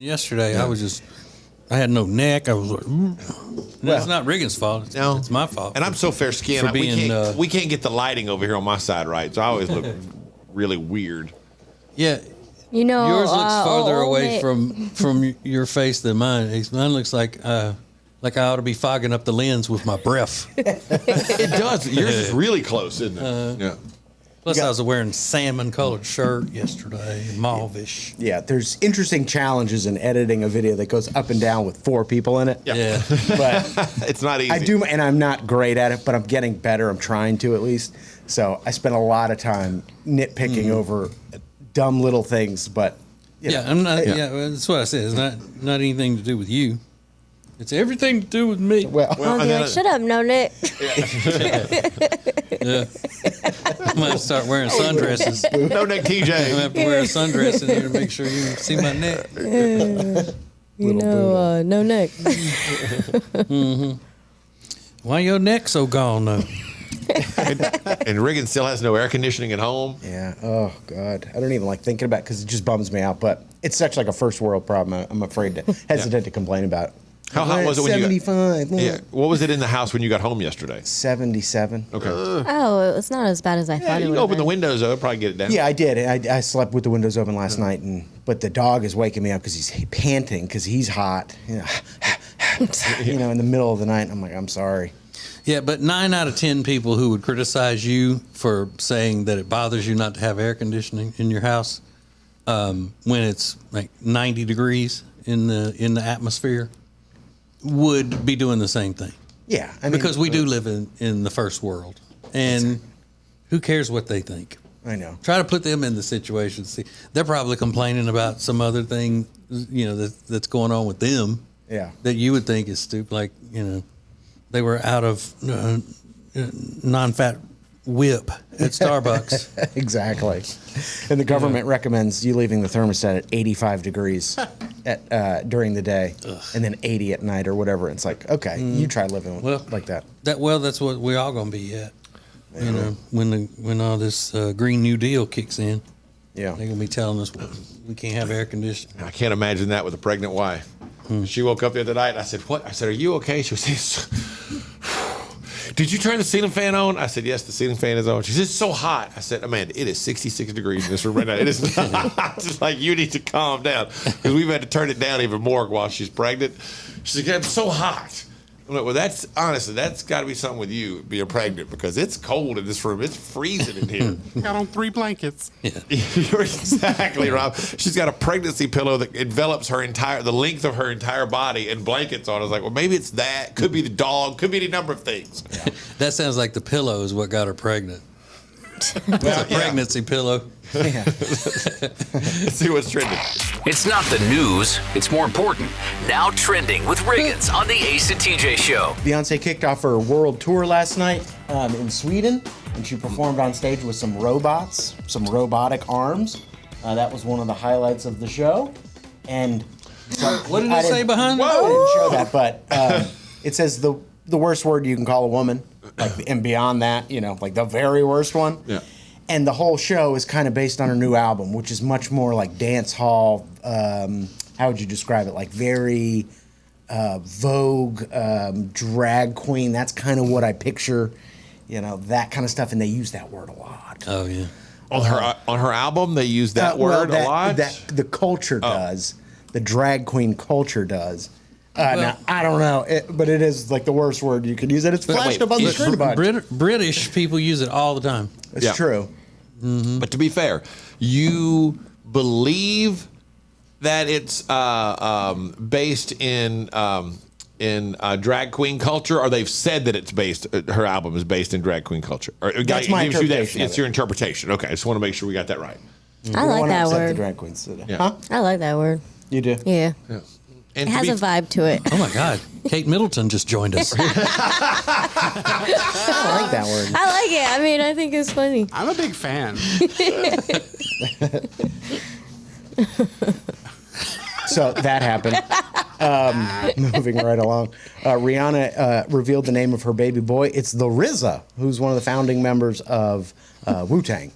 Yesterday, I had no neck. I was like, it's not Riggins' fault. It's my fault. And I'm so fair skinned. We can't get the lighting over here on my side right, so I always look really weird. Yeah. Yours looks farther away from your face than mine. Mine looks like I ought to be fogging up the lens with my breath. It does. Yours is really close, isn't it? Yeah. Plus, I was wearing salmon-colored shirt yesterday, mauvish. Yeah, there's interesting challenges in editing a video that goes up and down with 4 people in it. Yeah. But it's not easy. I do, and I'm not great at it, but I'm getting better. I'm trying to, at least. So I spend a lot of time nitpicking over dumb little things, but I'm not. Yeah, that's what I said. It's not anything to do with you. It's everything to do with me. Well I'll be like, shut up, no neck. Yeah. I might start wearing sundresses. No neck TJ. I'm gonna have to wear a sundress in here to make sure you can see my neck. No neck. Why your neck so gone though? And Riggins still has no air conditioning at home. Yeah. Oh God, I don't even like thinking about it because it just bums me out. But it's such like a first world problem. I'm afraid to hesitant to complain about. How hot was it when 75. Yeah. What was it in the house when you got home yesterday? 77. Okay. Oh, it's not as bad as I thought it You would can open been. the windows though, probably get it down. Yeah, I did. I slept with the windows open last night, but the dog is waking me up because he's panting because he's hot. In the middle of the night. I'm like, I'm sorry. Yeah, but 9 out of 10 people who would criticize you for saying that it bothers you not to have air conditioning in your house when it's like 90 degrees in the atmosphere would be doing the same thing. Yeah, I mean, because we do live in the first world, and who cares what they think? I know. Try to put them in the situation. See, they're probably complaining about some other thing, that's going on with them. Yeah. That you would think is stupid, like they were out of non-fat whip at Starbucks. Exactly. And the government recommends you leaving the thermostat at 85 degrees during the day, and then 80 at night or whatever. It's like, okay, you try living like that. That's what we all gonna be at. When all this Green New Deal kicks in. Yeah. They're gonna be telling us we can't have air conditioning. I can't imagine that with a pregnant wife. She woke up the other night and I said, "What?" I said, "Are you okay?" She says, "Did you turn the ceiling fan on?" I said, "Yes, the ceiling fan is on." She said, "It's so hot." I said, "Amanda, it is 66 degrees in this room right now. It is not." Just like, you need to calm down because we've had to turn it down even more while she's pregnant. She's like, "It's so hot." I'm like, well, that's got to be something with you being pregnant because it's cold in this room. It's freezing in here. Got on 3 blankets. Yeah. You're exactly right. She's got a pregnancy pillow that envelops the length of her entire body and blankets on. I was like, well, maybe it's that. Could be the dog. Could be any number of things. Yeah. That sounds like the pillow is what got her pregnant. It's a pregnancy pillow. Yeah. Let's see what's trending. It's not the news, it's more important. Now trending with Riggins on the Ace and TJ Show. Beyonce kicked off her world tour last night in Sweden, and she performed on stage with some robots, some robotic arms. That was one of the highlights of the show. And What did it say behind I that? didn't show that, but it says the worst word you can call a woman, and beyond that, like the very worst one. Yeah. And the whole show is kind of based on her new album, which is much more like dance hall. How would you describe it? Like very Vogue, drag queen. That's kind of what I picture, that kind of stuff. And they use that word a lot. Oh yeah. On her album, they use that word a lot. That the culture does. The drag queen culture does. Now, I don't know, but it is like the worst word you could use. It. It's flashed up on the screen a bunch. British people use it all the time. It's true. Mm-hmm. But to be fair, you believe that it's based in drag queen culture, or they've said that it's based. Her album is based in drag queen culture. Or That's my interpretation. It's your interpretation. Okay, I just want to make sure we got that right. I like that The word. drag queens today. Yeah. Huh? I like that word. You do? Yeah. And It has a vibe to it. Oh my God, Kate Middleton just joined us. I like that word. I like it. I mean, I think it's funny. I'm a big fan. So that happened. Moving right along. Rihanna revealed the name of her baby boy. It's the RZA, who's one of the founding members of Wu-Tang.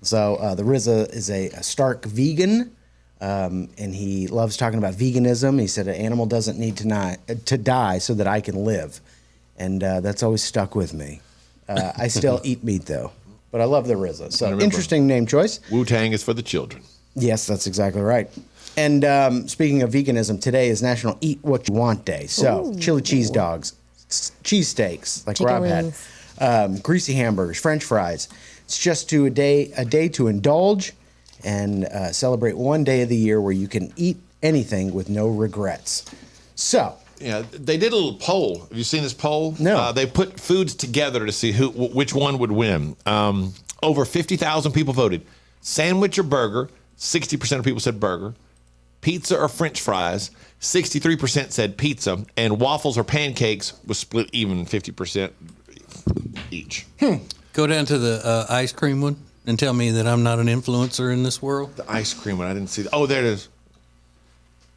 So the RZA is a stark vegan And he loves talking about veganism. He said an animal doesn't need to die so that I can live. And that's always stuck with me. I still eat meat, though. But I love the RZA. So interesting name choice. Wu-Tang is for the children. Yes, that's exactly right. And speaking of veganism, today is National Eat What You Want Day. So chili cheese dogs, cheese steaks, like Chicken Rob wings. had, greasy hamburgers, French fries. It's just a day to indulge and celebrate one day of the year where you can eat anything with no regrets. So. Yeah, they did a little poll. Have you seen this poll? No. They put foods together to see which one would win. Over 50,000 people voted. Sandwich or burger, 60% of people said burger. Pizza or French fries, 63% said pizza. And waffles or pancakes was split even 50% each. Go down to the ice cream one and tell me that I'm not an influencer in this world. The ice cream one, I didn't see that. Oh, there it is.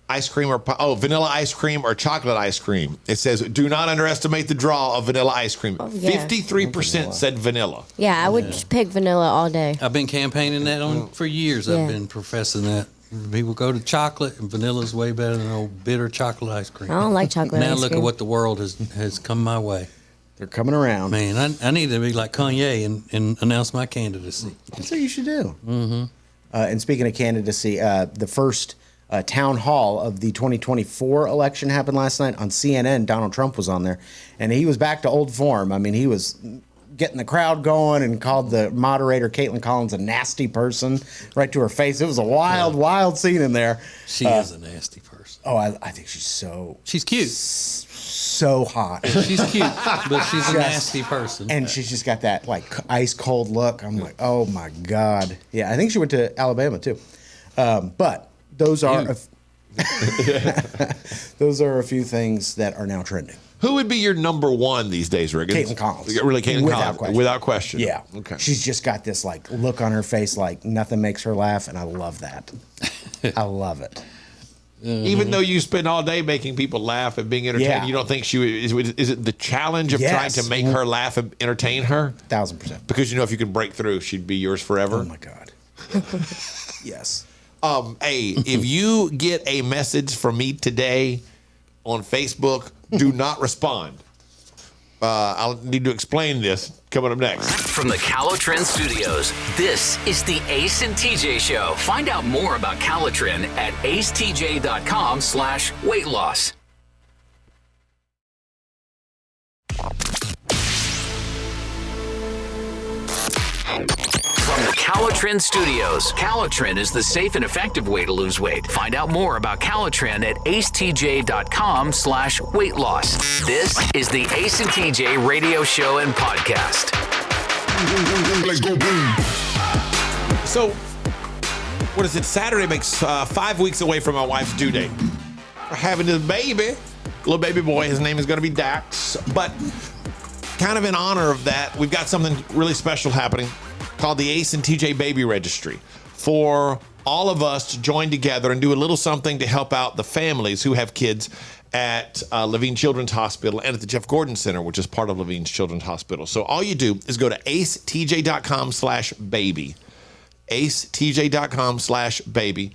Ice cream vanilla ice cream or chocolate ice cream. It says, do not underestimate the draw of vanilla ice cream. yeah. 53% said vanilla. Yeah, I would pick vanilla all day. I've been campaigning that on for years. Yeah. I've been professing that. People go to chocolate, and vanilla's way better than old bitter chocolate ice cream. I don't like chocolate Now ice look cream. at what the world has come my way. They're coming around. Man, I need to be like Kanye and announce my candidacy. That's what you should do. Mm-hmm. And speaking of candidacy, the first town hall of the 2024 election happened last night on CNN. Donald Trump was on there, and he was back to old form. I mean, he was getting the crowd going and called the moderator, Caitlin Collins, a nasty person right to her face. It was a wild scene in there. She is a nasty person. Oh, I think she's She's cute. so hot. She's cute, but she's a nasty person. And she's just got that like ice cold look. I'm like, oh my God. Yeah, I think she went to Alabama too. But those are those are a few things that are now trending. Who would be your number one these days, Riggins? Caitlin Collins. Really, Caitlin Without Collins? question. Without question. Yeah. Okay. She's just got this like look on her face like nothing makes her laugh, and I love that. I love it. Even though you spend all day making people laugh and being entertained, Yeah. you don't think is it the challenge of trying to make her laugh and entertain her? 1000%. Because you know if you can break through, she'd be yours forever. Oh my God. Yes. Hey, if you get a message from me today on Facebook, do not respond. I'll need to explain this coming up next. From the Calitrin Studios, this is the Ace and TJ Show. Find out more about Calitrin at acetj.com/weight loss. From the Calitrin Studios, Calitrin is the safe and effective way to lose weight. Find out more about Calitrin at acetj.com/weight loss. This is the Ace and TJ radio show and podcast. So, what is it? Saturday makes 5 weeks away from my wife's due date. We're having this baby, little baby boy. His name is going to be Dax. But kind of in honor of that, we've got something really special happening called the Ace and TJ Baby Registry for all of us to join together and do a little something to help out the families who have kids at Levine Children's Hospital and at the Jeff Gordon Center, which is part of Levine Children's Hospital. So all you do is go to acetj.com/baby. acetj.com/baby.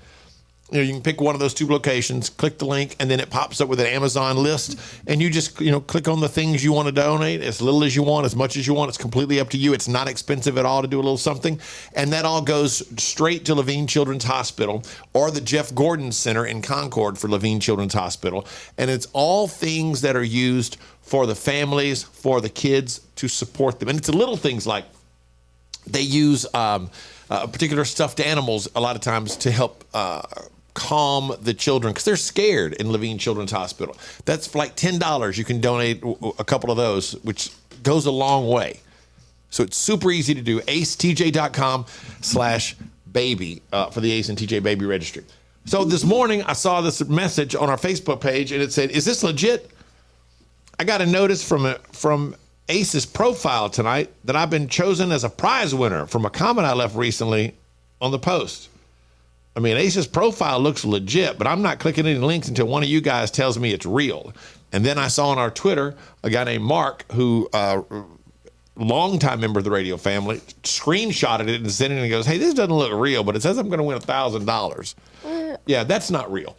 You know, you can pick one of those two locations, click the link, and then it pops up with an Amazon list. And you just, click on the things you want to donate, as little as you want, as much as you want. It's completely up to you. It's not expensive at all to do a little something. And that all goes straight to Levine Children's Hospital or the Jeff Gordon Center in Concord for Levine Children's Hospital. And it's all things that are used for the families, for the kids, to support them. And it's little things like they use particular stuffed animals a lot of times to help calm the children because they're scared in Levine Children's Hospital. That's for like $10. You can donate a couple of those, which goes a long way. So it's super easy to do. acetj.com/baby for the Ace and TJ Baby Registry. So this morning I saw this message on our Facebook page and it said, "Is this legit?" I got a notice from Ace's profile tonight that I've been chosen as a prize winner from a comment I left recently on the post. I mean, Ace's profile looks legit, but I'm not clicking any links until one of you guys tells me it's real. And then I saw on our Twitter a guy named Mark, who longtime member of the radio family, screenshotted it and sent it and goes, "Hey, this doesn't look real, but it says I'm going to win $1,000. Yeah, that's not real.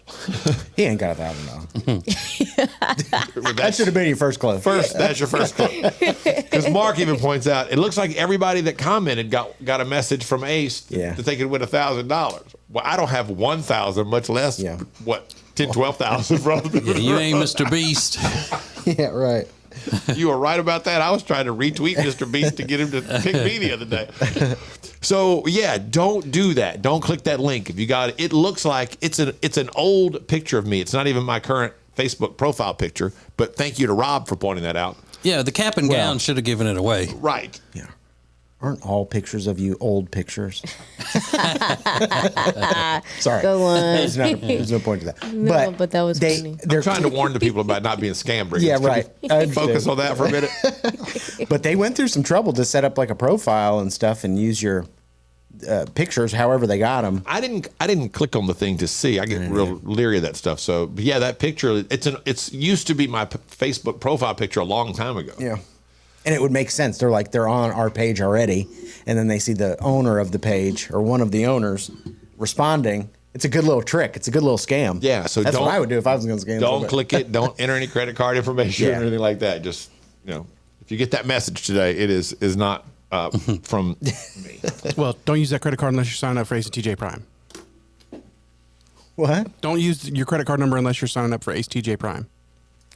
He ain't got $1,000. That should have been your first clue. That's your first clue. Because Mark even points out, it looks like everybody that commented got a message from Ace that they could win $1,000. Well, I don't have 1,000, much less, 12,000 from you ain't Mr. Beast. Yeah, right. You were right about that. I was trying to retweet Mr. Beast to get him to pick me the other day. So yeah, don't do that. Don't click that link. If you got it, it looks like it's an old picture of me. It's not even my current Facebook profile picture. But thank you to Rob for pointing that out. Yeah, the cap and gown should have given it away. Right. Yeah. Aren't all pictures of you old pictures? Sorry. Go on. There's no point to that. No, but that was funny. I'm trying to warn the people about not being scam bringers. Yeah, right. Focus on that for a minute. But they went through some trouble to set up like a profile and stuff and use your pictures however they got them. I didn't click on the thing to see. I get real leery of that stuff. So but yeah, that picture it's used to be my Facebook profile picture a long time ago. Yeah. And it would make sense. They're on our page already, and then they see the owner of the page or one of the owners responding. It's a good little trick. It's a good little scam. Yeah, so that's what I would do if I was going to scam. Don't click it. Don't enter any credit card information or anything like that. Just if you get that message today, it is not from me. Well, don't use that credit card unless you're signing up for Ace TJ Prime. What? Don't use your credit card number unless you're signing up for Ace TJ Prime.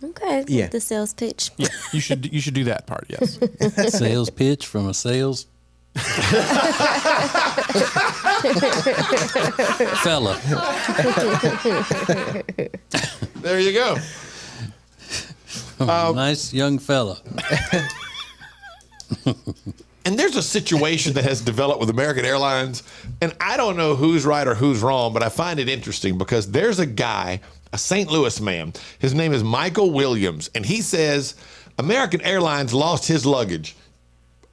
Okay. Yeah. The sales pitch. Yeah, you should do that part. Yes. Sales pitch from a sales fella. There you go. Nice young fella. And there's a situation that has developed with American Airlines, and I don't know who's right or who's wrong, but I find it interesting because there's a guy, a St. Louis man, his name is Michael Williams, and he says American Airlines lost his luggage,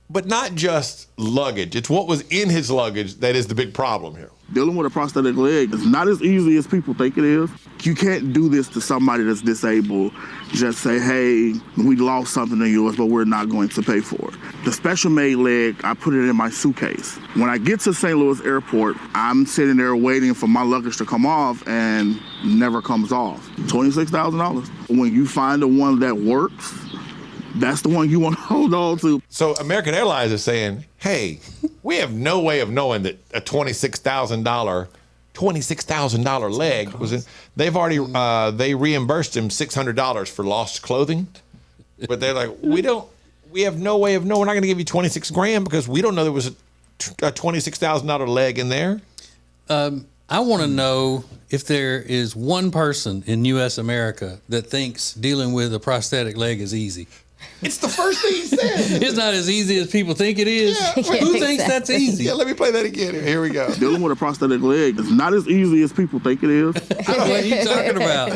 but not just luggage. It's what was in his luggage that is the big problem here. Dealing with a prosthetic leg is not as easy as people think it is. You can't do this to somebody that's disabled. Just say, hey, we lost something in yours, but we're not going to pay for it. The special made leg, I put it in my suitcase. When I get to St. Louis Airport, I'm sitting there waiting for my luggage to come off and never comes off. $26,000. When you find the one that works, that's the one you want to hold on to. So American Airlines is saying, hey, we have no way of knowing that a $26,000 leg was in. They've already they reimbursed him $600 for lost clothing, but they're like, we have no way of knowing. We're not going to give you $26,000 because we don't know there was a $26,000 leg in there. I want to know if there is one person in U.S. America that thinks dealing with a prosthetic leg is easy. It's the first thing he said. It's not as easy as people think it is. Yeah. Who thinks that's easy? Yeah, let me play that again. Here we go. Dealing with a prosthetic leg is not as easy as people think it is. What are you talking about?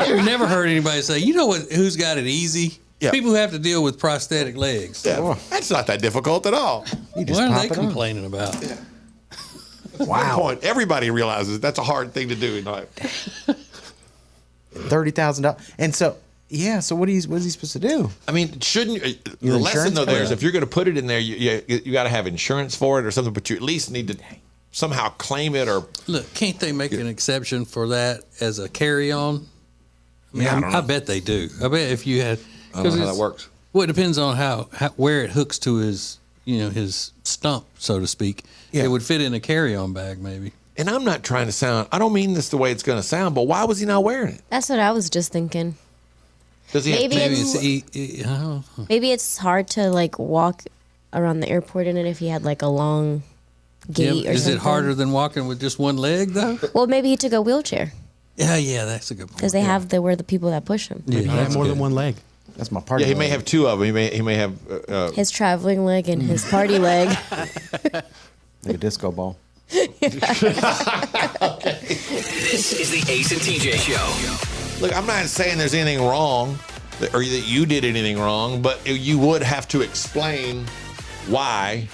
I've never heard anybody say, you know what? Who's got it easy? Yeah. People who have to deal with prosthetic legs. Yeah, that's not that difficult at all. You just What are pop they it on. complaining about? Yeah. Wow. Point. Everybody realizes that's a hard thing to do in life. $30,000. And so, yeah. So what is he supposed to do? I mean, shouldn't you? Your The lesson insurance though there for is that? if you're going to put it in there, you got to have insurance for it or something. But you at least need to somehow claim it or. Look, can't they make an exception for that as a carry-on? I mean, Yeah, I don't know. I bet they do. I bet if you had, I don't know how that works. Well, it depends on how where it hooks to his, his stump, so to speak. Yeah. It would fit in a carry-on bag, maybe. And I'm not trying to sound. I don't mean this the way it's going to sound. But why was he not wearing it? That's what I was just thinking. Does he? Maybe Maybe it's- I don't know. Maybe it's hard to like walk around the airport in it if you had like a long gait Yeah, or is something. it harder than walking with just one leg, though? Well, maybe he took a wheelchair Yeah, that's a good point. because they have the people that push him. Yeah, You have that's more good. than one leg. That's my party. Yeah, he may leg. have two of them. He may have. His traveling leg and his party leg. Like a disco ball. This is the Ace and TJ Show. Look, I'm not saying there's anything wrong or that you did anything wrong, but you would have to explain why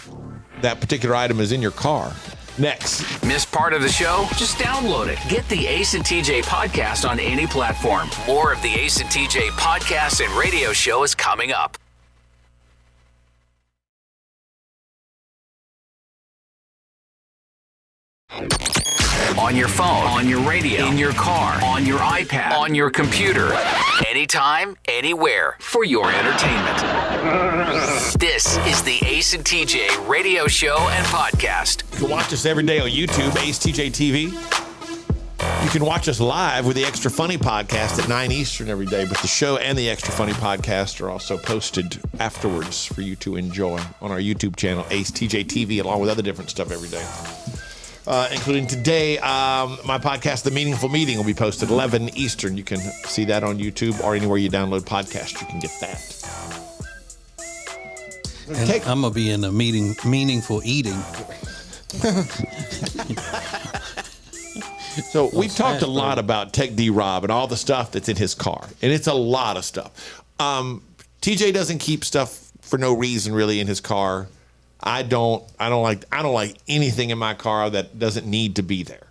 that particular item is in your car. Next. Missed part of the show? Just download it. Get the Ace and TJ podcast on any platform. More of the Ace and TJ podcast and radio show is coming up. On on your phone, on your radio, in your car, on your iPad, on your computer. Anytime, anywhere for your entertainment. This is the Ace and TJ radio show and podcast. You can watch us every day on YouTube, Ace TJ TV. You can watch us live with the Extra Funny podcast at 9 Eastern every day, but the show and the Extra Funny podcast are also posted afterwards for you to enjoy on our YouTube channel, Ace TJ TV, along with other different stuff every day. Including today, my podcast, The Meaningful Meeting, will be posted 11 Eastern. You can see that on YouTube or anywhere you download podcasts. You can get that. And I'm going to be in a meaningful eating. So we've talked a lot about Tech D Rob and all the stuff that's in his car, and it's a lot of stuff. TJ doesn't keep stuff for no reason really in his car. I don't like anything in my car that doesn't need to be there.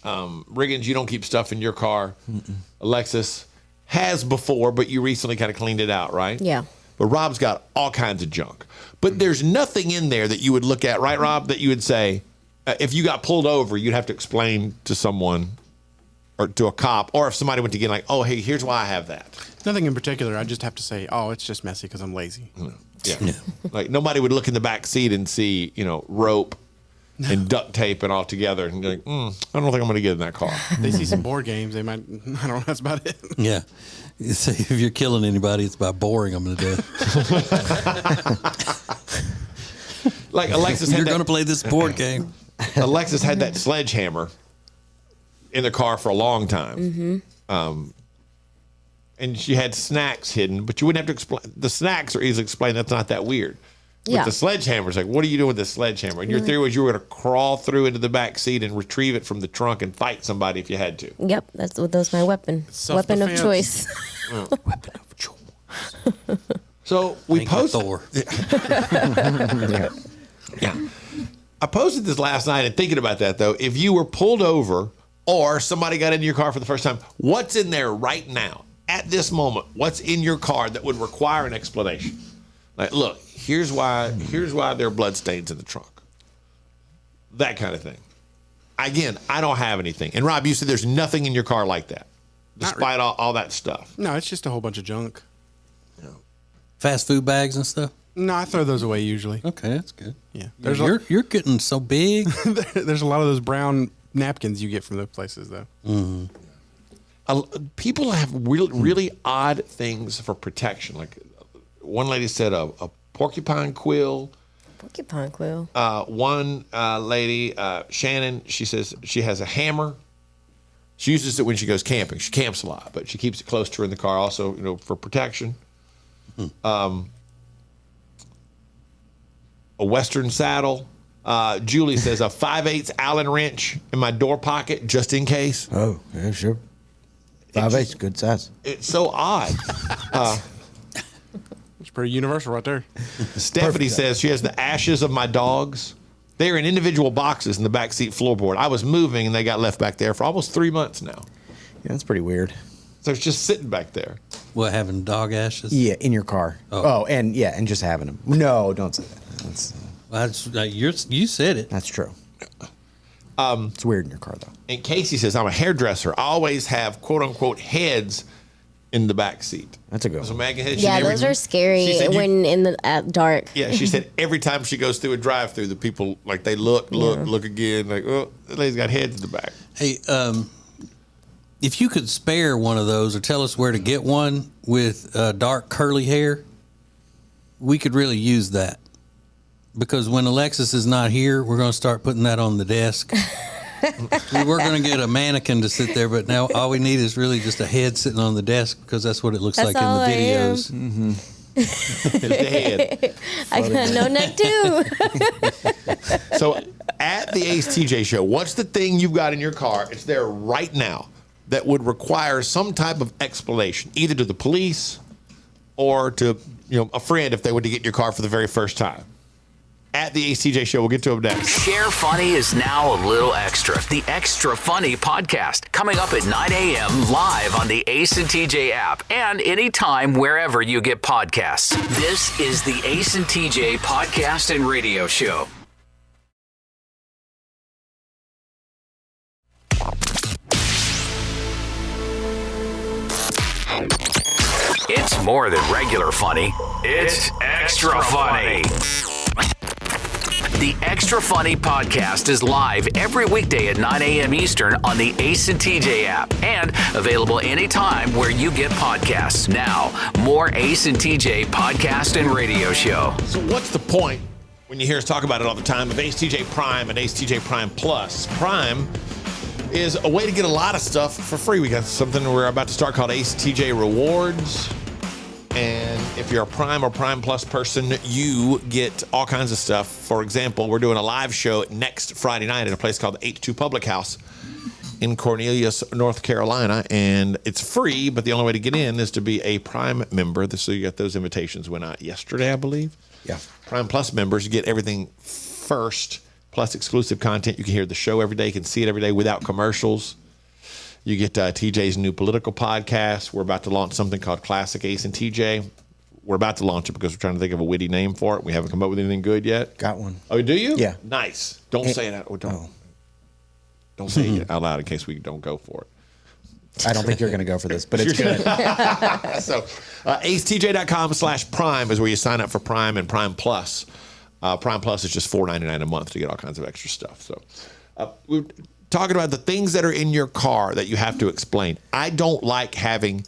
Riggins, you don't keep stuff in your car. Mm-mm. Alexis has before, but you recently kind of cleaned it out, right? Yeah. But Rob's got all kinds of junk. But there's nothing in there that you would look at, right, Rob, that you would say, if you got pulled over, you'd have to explain to someone or to a cop, or if somebody went to get like, oh, hey, here's why I have that. Nothing in particular. I just have to say, oh, it's just messy because I'm lazy. Yeah. Like nobody would look in the back seat and see, rope and duct tape and all together and be like, I don't think I'm going to get in that car. They see some board games. They might, I don't know, that's about it. Yeah. You say if you're killing anybody, it's by boring them to death. Like Alexis had You're going to play this board game. Alexis had that sledgehammer in the car for a long time. Mm-hmm. And she had snacks hidden, but you wouldn't have to explain. The snacks are easily explained. That's not that weird. Yeah. But the sledgehammer's like, what are you doing with the sledgehammer? And your theory was you were going to crawl through into the back seat and retrieve it from the trunk and fight somebody if you had to. Yep, that was my weapon. Weapon of choice. Weapon of choice. So we posted. Thor. Yeah. I posted this last night and thinking about that, though. If you were pulled over or somebody got into your car for the first time, what's in there right now? At this moment, what's in your car that would require an explanation? Like, look, here's why there are blood stains in the trunk. That kind of thing. Again, I don't have anything. And Rob, you said there's nothing in your car like that, despite all that stuff. No, it's just a whole bunch of junk. Fast food bags and stuff? No, I throw those away usually. Okay, that's good. Yeah. You're getting so big. There's a lot of those brown napkins you get from those places, though. Mm-hmm. People have really odd things for protection. Like one lady said a porcupine quill. Porcupine quill. One lady, Shannon, she says she has a hammer. She uses it when she goes camping. She camps a lot, but she keeps it close to her in the car also, for protection. A Western saddle. Julie says a 5/8 Allen wrench in my door pocket just in case. Oh, yeah, sure. 5/8, good size. It's so odd. It's pretty universal right there. Stephanie says she has the ashes of my dogs. They're in individual boxes in the backseat floorboard. I was moving and they got left back there for almost 3 months now. Yeah, that's pretty weird. So it's just sitting back there. What, having dog ashes? Yeah, in your car. Oh, and just having them. No, don't say that. Well, you said it. That's true. It's weird in your car, though. And Casey says, I'm a hairdresser. I always have, quote unquote, heads in the back seat. That's a good one. So Megan had, Yeah, those are scary when at dark. Yeah, she said every time she goes through a drive-through, the people, like, they look again, like, oh, that lady's got heads in the back. Hey, if you could spare one of those or tell us where to get one with dark curly hair, we could really use that. Because when Alexis is not here, we're going to start putting that on the desk. We were going to get a mannequin to sit there, but now all we need is really just a head sitting on the desk because that's what it looks like in the videos. Mm-hmm. The head. I got no neck too. So at the Ace TJ show, what's the thing you've got in your car? It's there right now that would require some type of explanation, either to the police or to a friend if they were to get in your car for the very first time. At the Ace TJ show, we'll get to them next. Share Funny is now a little extra. The Extra Funny podcast coming up at 9 a.m. live on the Ace and TJ app and anytime wherever you get podcasts. This is the Ace and TJ podcast and radio show. It's more than regular funny. It's extra funny. The Extra Funny podcast is live every weekday at 9 a.m. Eastern on the Ace and TJ app and available anytime where you get podcasts. Now, more Ace and TJ podcast and radio show. So what's the point when you hear us talk about it all the time of Ace TJ Prime and Ace TJ Prime Plus? Prime is a way to get a lot of stuff for free. We got something we're about to start called Ace TJ Rewards. And if you're a Prime or Prime Plus person, you get all kinds of stuff. For example, we're doing a live show next Friday night at a place called the 8-2 Public House in Cornelius, North Carolina. And it's free, but the only way to get in is to be a Prime member. So you got those invitations went out yesterday, I believe. Yeah. Prime Plus members, you get everything first, plus exclusive content. You can hear the show every day. You can see it every day without commercials. You get TJ's new political podcast. We're about to launch something called Classic Ace and TJ. We're about to launch it because we're trying to think of a witty name for it. We haven't come up with anything good yet. Got one. Oh, do you? Yeah. Nice. Don't say it out. Don't say it out loud in case we don't go for it. I don't think you're going to go for this, but it's good. So, acetj.com/prime is where you sign up for Prime and Prime Plus. Prime Plus is just $4.99 a month to get all kinds of extra stuff. So, we're talking about the things that are in your car that you have to explain. I don't like having.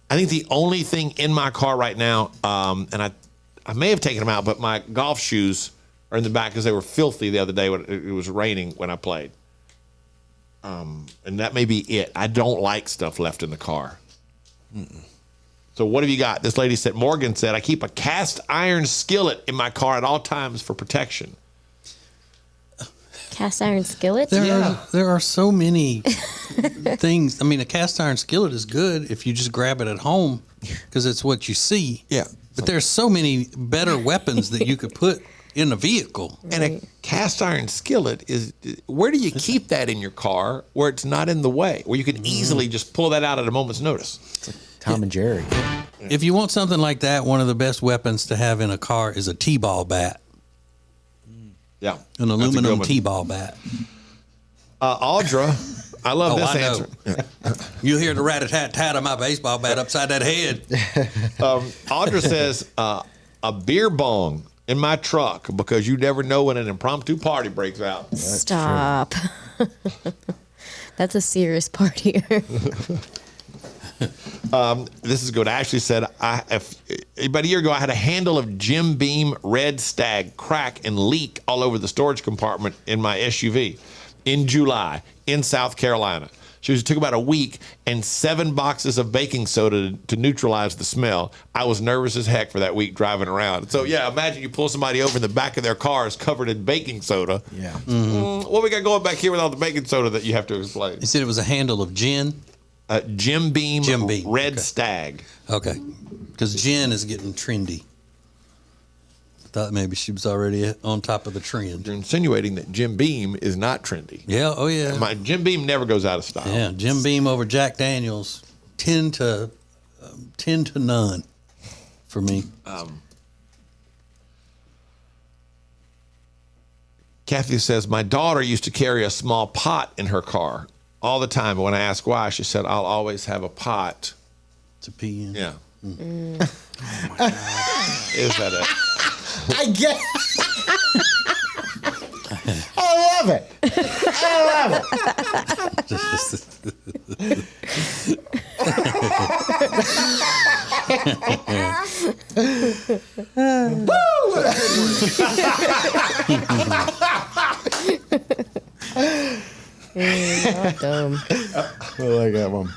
I think the only thing in my car right now, and I may have taken them out, but my golf shoes are in the back because they were filthy the other day when it was raining when I played. And that may be it. I don't like stuff left in the car. So what have you got? This lady said, Morgan said, I keep a cast iron skillet in my car at all times for protection. Cast iron skillet? There are so many things. I mean, a cast iron skillet is good if you just grab it at home because it's what you see. Yeah. But there's so many better weapons that you could put in a vehicle. And a cast iron skillet is, where do you keep that in your car where it's not in the way, where you can easily just pull that out at a moment's notice? Tom and Jerry. If you want something like that, one of the best weapons to have in a car is a T-ball bat, Yeah. an aluminum T-ball bat. Audra, I love this I know. answer. You hear the rat-a-tat-tat of my baseball bat upside that head. Audra says, a beer bong in my truck because you never know when an impromptu party breaks out. Stop. That's a serious partier. This is good. Ashley said, about a year ago, I had a handle of Jim Beam Red Stag crack and leak all over the storage compartment in my SUV in July in South Carolina. It took about a week and 7 boxes of baking soda to neutralize the smell. I was nervous as heck for that week driving around. So, yeah, imagine you pull somebody over in the back of their car is covered in baking soda. Yeah. What we got going back here with all the baking soda that you have to explain? You said it was a handle of gin? Jim Beam Red okay. Stag. Okay. Because gin is getting trendy. Thought maybe she was already on top of the trend. You're insinuating that Jim Beam is not trendy. Yeah, oh yeah. My Jim Beam never goes out of style. Yeah, Jim Beam over Jack Daniels, 10 to none for me. Kathy says, my daughter used to carry a small pot in her car all the time. But when I asked why, she said, I'll always have a pot to pee in. Yeah. Oh my God. Is that it? I get I love it. I How dumb. I like that one.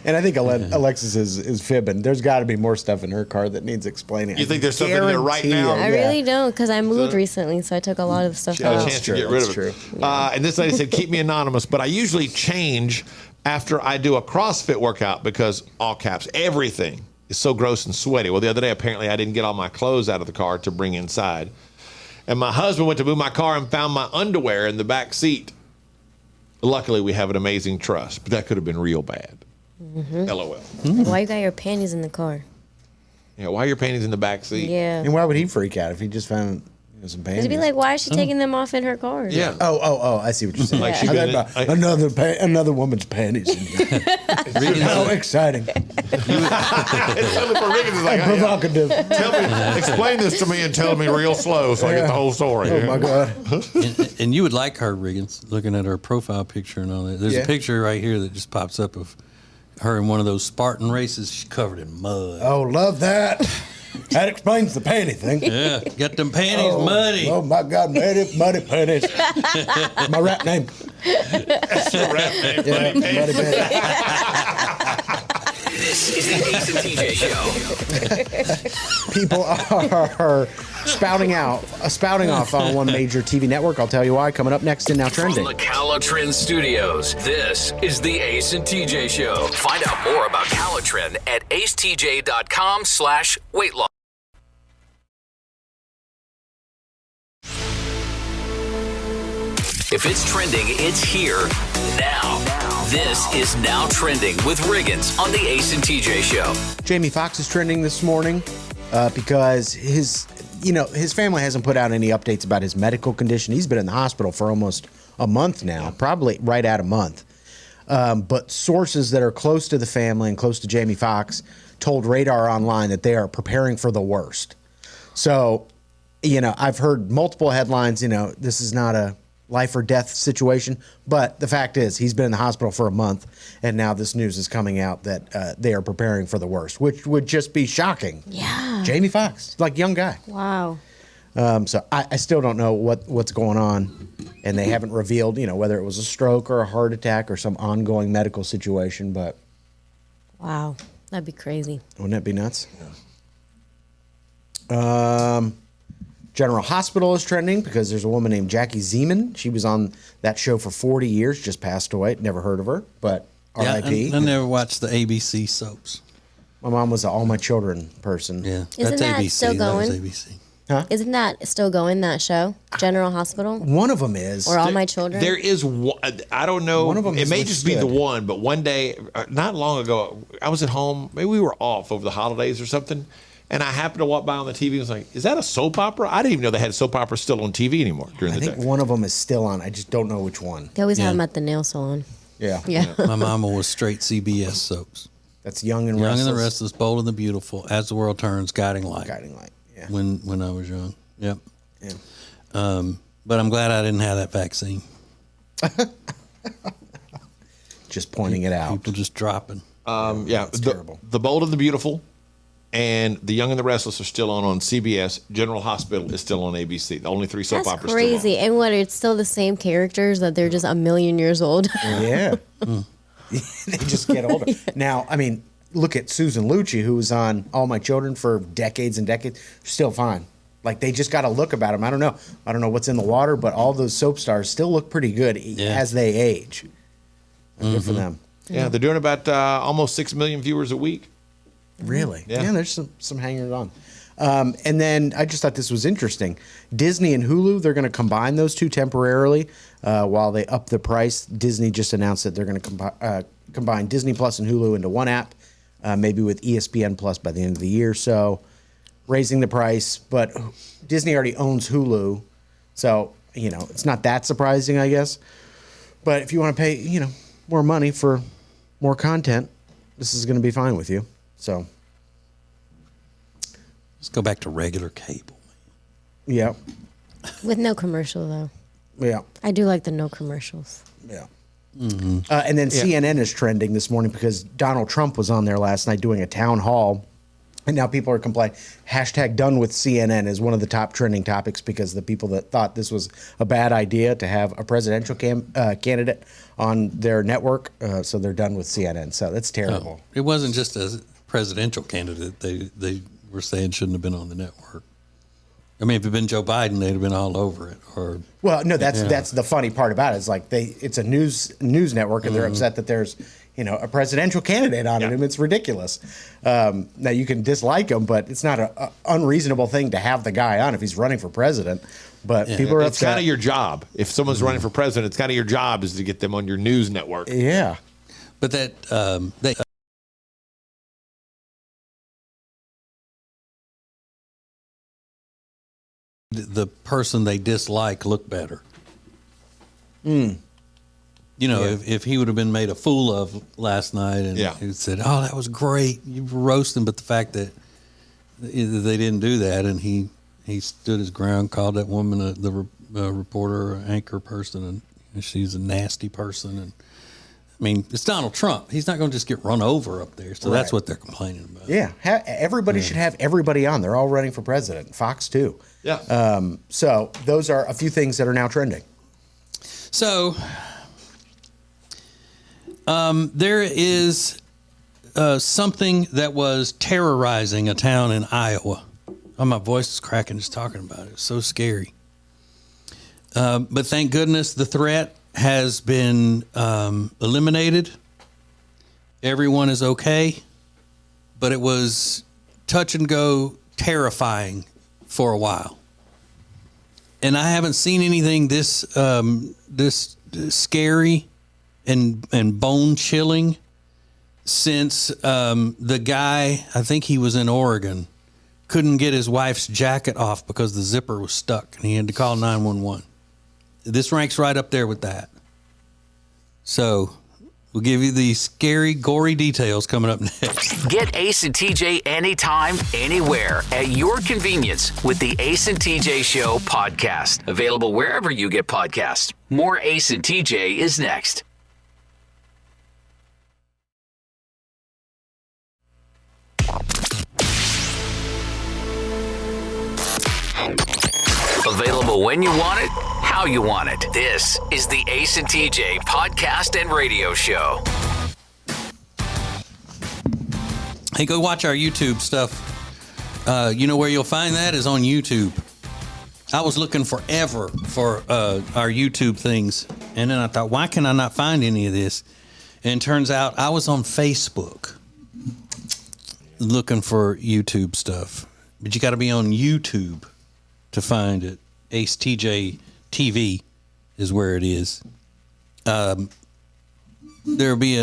And I think Alexis is fibbing. There's got to be more stuff in her car that needs explaining. You think there's something in there right now? I really don't, because I moved recently, so I took a lot of the stuff She had a out. chance to get rid of it. And this lady said, keep me anonymous, but I usually change after I do a CrossFit workout because, all caps, everything is so gross and sweaty. Well, the other day, apparently, I didn't get all my clothes out of the car to bring inside. And my husband went to move my car and found my underwear in the back seat. Luckily, we have an amazing trust, but that could have been real bad. LOL. Why you got your panties in the car? Yeah, why are your panties in the back seat? Yeah. And why would he freak out if he just found? Some It'd panties. be like, why is she taking them off in her car? Yeah. Oh! I see what you're saying. Like she I been thought about another woman's panties. In here. How exciting! It's only for Riggins. It's like, hey, Provocative. explain this to me and tell me real slow so I get the whole story. Oh my god! And you would like her, Riggins, looking at her profile picture and all that. There's Yeah. a picture right here that just pops up of her in one of those Spartan races. She's covered in mud. Oh, love that. That explains the panty thing. Yeah, got them panties muddy. Oh my God, muddy panties. My rap name. That's your rap name, Yeah, buddy. muddy panties. This is the Ace and TJ Show. People are spouting off on one major TV network. I'll tell you why. Coming up next in Now Trending. From the Calotrend Studios, this is the Ace and TJ Show. Find out more about Calotrend at acetj.com/weight loss. If it's trending, it's here now. This is Now Trending with Riggins on the Ace and TJ Show. Jamie Foxx is trending this morning because his family hasn't put out any updates about his medical condition. He's been in the hospital for almost a month now, probably right at a month. But sources that are close to the family and close to Jamie Foxx told Radar Online that they are preparing for the worst. So, I've heard multiple headlines, this is not a life or death situation, but the fact is he's been in the hospital for a month, and now this news is coming out that they are preparing for the worst, which would just be shocking. Yeah. Jamie Foxx, like young guy. Wow. So I still don't know what's going on, and they haven't revealed, whether it was a stroke or a heart attack or some ongoing medical situation. But Wow. That'd be crazy. wouldn't that be nuts? General Hospital is trending because there's a woman named Jackie Zeman. She was on that show for 40 years, just passed away. Never heard of her, but Yeah, R.I.P. I never watched the ABC soaps. My mom was an All My Children person. Yeah, Isn't that's that ABC. still That was going? ABC. Isn't that still going, that show? General Hospital? One of them is. Or All My Children? There is one. I don't know. One of them it is may just be the withstood. one, but one day, not long ago, I was at home. Maybe we were off over the holidays or something, and I happened to walk by on the TV and was like, "Is that a soap opera?" I didn't even know they had soap operas still on TV anymore during I the think day. one of them is still on. I just don't know which one. They always Yeah. have them at the nail salon. Yeah. Yeah. My mama was straight CBS soaps. That's Young and Young Restless. and the Restless, Bold and the Beautiful, As the World Turns, Guiding Light. Guiding Light. Yeah. When I was young. Yep. Yeah. But I'm glad I didn't have that vaccine. Just pointing it out. People just dropping. Yeah, That's terrible. The Bold and the Beautiful, and The Young and the Restless are still on CBS. General Hospital is still on ABC. The only three soap That's operas crazy. still And what, it's still the same characters that they're just a million years old? Yeah. They just get older. Now, I mean, look at Susan Lucci, who was on All My Children for decades and decades. Still fine. Like, they just got a look about them. I don't know what's in the water, but all those soap stars still look pretty good as they age. Good for them. on. Yeah, they're doing about almost 6 million viewers a week. Really? Yeah. Yeah, there's some hangers on. And then I just thought this was interesting. Disney and Hulu, they're going to combine those two temporarily while they up the price. Disney just announced that they're going to combine Disney Plus and Hulu into one app, maybe with ESPN Plus by the end of the year. So raising the price, but Disney already owns Hulu. So, it's not that surprising, I guess. But if you want to pay, more money for more content, this is going to be fine with you. So, Let's go back to regular cable. yeah, With no commercial, though. yeah. I do like the no commercials. Yeah. And then CNN is trending this morning because Donald Trump was on there last night doing a town hall. And now people are complaining. Hashtag done with CNN is one of the top trending topics because the people that thought this was a bad idea to have a presidential candidate on their network, so they're done with CNN. So that's terrible. It wasn't just a presidential candidate. They were saying shouldn't have been on the network. I mean, if it had been Joe Biden, they'd have been all over it. Or Well, no, that's the funny part about it. Is like it's a news network, and they're upset that there's a presidential candidate on it, and it's ridiculous. Now you can dislike him, but it's not an unreasonable thing to have the guy on if he's running for president. But people are It's upset. kind of your job. If someone's running for president, it's kind of your job is to get them on your news network. Yeah. but that they. the person they dislike look better. You know, if he would have been made a fool of last night and he said, "Oh, that was great, you were roasting," but the fact that they didn't do that, and he stood his ground, called that woman the reporter, anchor person, and she's a nasty person. And I mean, it's Donald Trump. He's not going to just get run over up there. So that's what they're complaining about. Yeah, everybody should have everybody on. They're all running for president. Fox too. Yeah. So those are a few things that are now trending. So there is something that was terrorizing a town in Iowa. Oh, my voice is cracking just talking about it. It's so scary. But thank goodness the threat has been eliminated. Everyone is okay. But it was touch and go terrifying for a while. And I haven't seen anything this scary and bone chilling since the guy, I think he was in Oregon, couldn't get his wife's jacket off because the zipper was stuck and he had to call 911. This ranks right up there with that. So we'll give you the scary, gory details coming up next. Get Ace and TJ anytime, anywhere, at your convenience with the Ace and TJ Show podcast. Available wherever you get podcasts. More Ace and TJ is next. Available when you want it, how you want it. This is the Ace and TJ podcast and radio show. Hey, go watch our YouTube stuff. You know where you'll find that is on YouTube. I was looking forever for our YouTube things, and then I thought, why can I not find any of this? And it turns out I was on Facebook looking for YouTube stuff. But you got to be on YouTube to find it. Ace TJ TV is where it is. There'll be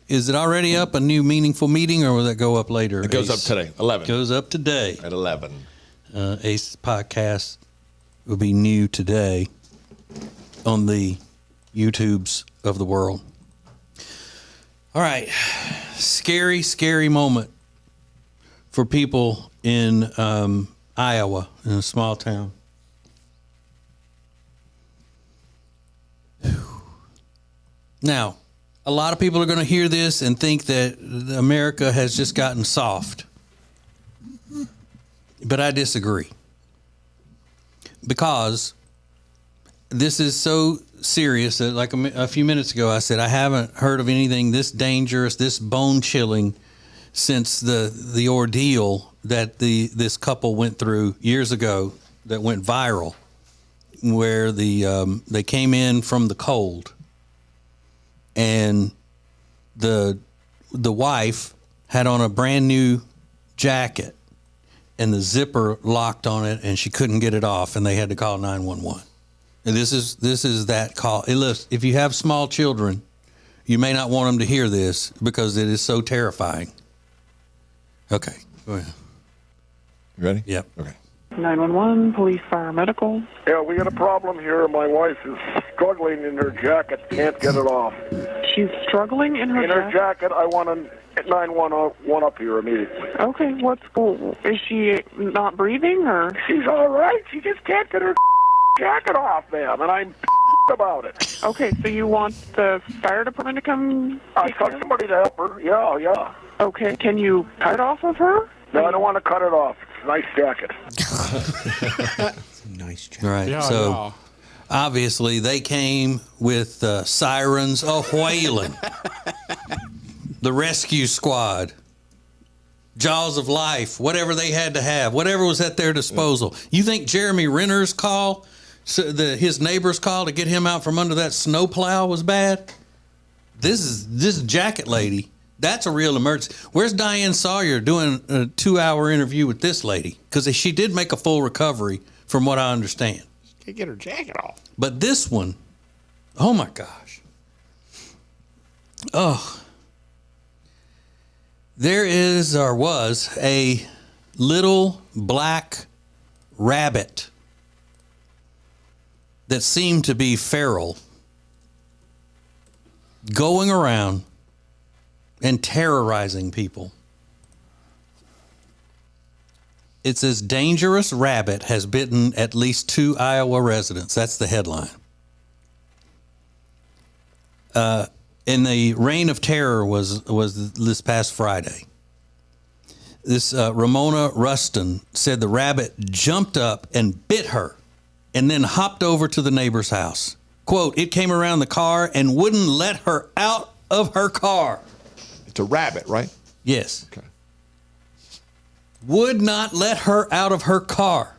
is it already up, a new meaningful meeting, or will that go up later? It goes up today, 11. Goes up today. At 11. Ace podcast will be new today on the YouTubes of the world. All right. Scary, scary moment for people in Iowa, in a small town. Now, a lot of people are going to hear this and think that America has just gotten soft. But I disagree. Because this is so serious that, like a few minutes ago, I said I haven't heard of anything this dangerous, this bone-chilling since the ordeal that this couple went through years ago that went viral, where they came in from the cold, and the wife had on a brand new jacket, and the zipper locked on it, and she couldn't get it off, and they had to call 911. And this is that call. Hey, listen, if you have small children, you may not want them to hear this because it is so terrifying. Okay, go ahead. You ready? Yep. Okay. 911, police, fire, medical. Yeah, we got a problem here. My wife is struggling in her jacket, can't get it off. She's struggling in her jacket? Her jacket, I want a 911 up here immediately. Okay, is she not breathing, or? She's all right. She just can't get her jacket off, ma'am, and I'm about it. Okay, so you want the fire department to come? I got somebody to help her. Yeah. Okay, can you cut it off of her? No, I don't want to cut it off. It's a nice jacket. Nice jacket. Right. Yeah, so no. obviously they came with sirens a-wailing. The rescue squad, jaws of life, whatever they had to have, whatever was at their disposal. You think Jeremy Renner's call, his neighbor's call to get him out from under that snowplow was bad? This jacket lady, that's a real emergency. Where's Diane Sawyer doing a 2-hour interview with this lady? Because she did make a full recovery, from what I understand. Can't get her jacket off. But this one, oh my gosh. Oh. There was a little black rabbit that seemed to be feral going around and terrorizing people. It says dangerous rabbit has bitten at least 2 Iowa residents. That's the headline. And the reign of terror was this past Friday. This Ramona Rustin said the rabbit jumped up and bit her and then hopped over to the neighbor's house. Quote, it came around the car and wouldn't let her out of her car. It's a rabbit, right? Yes. Okay. Would not let her out of her car.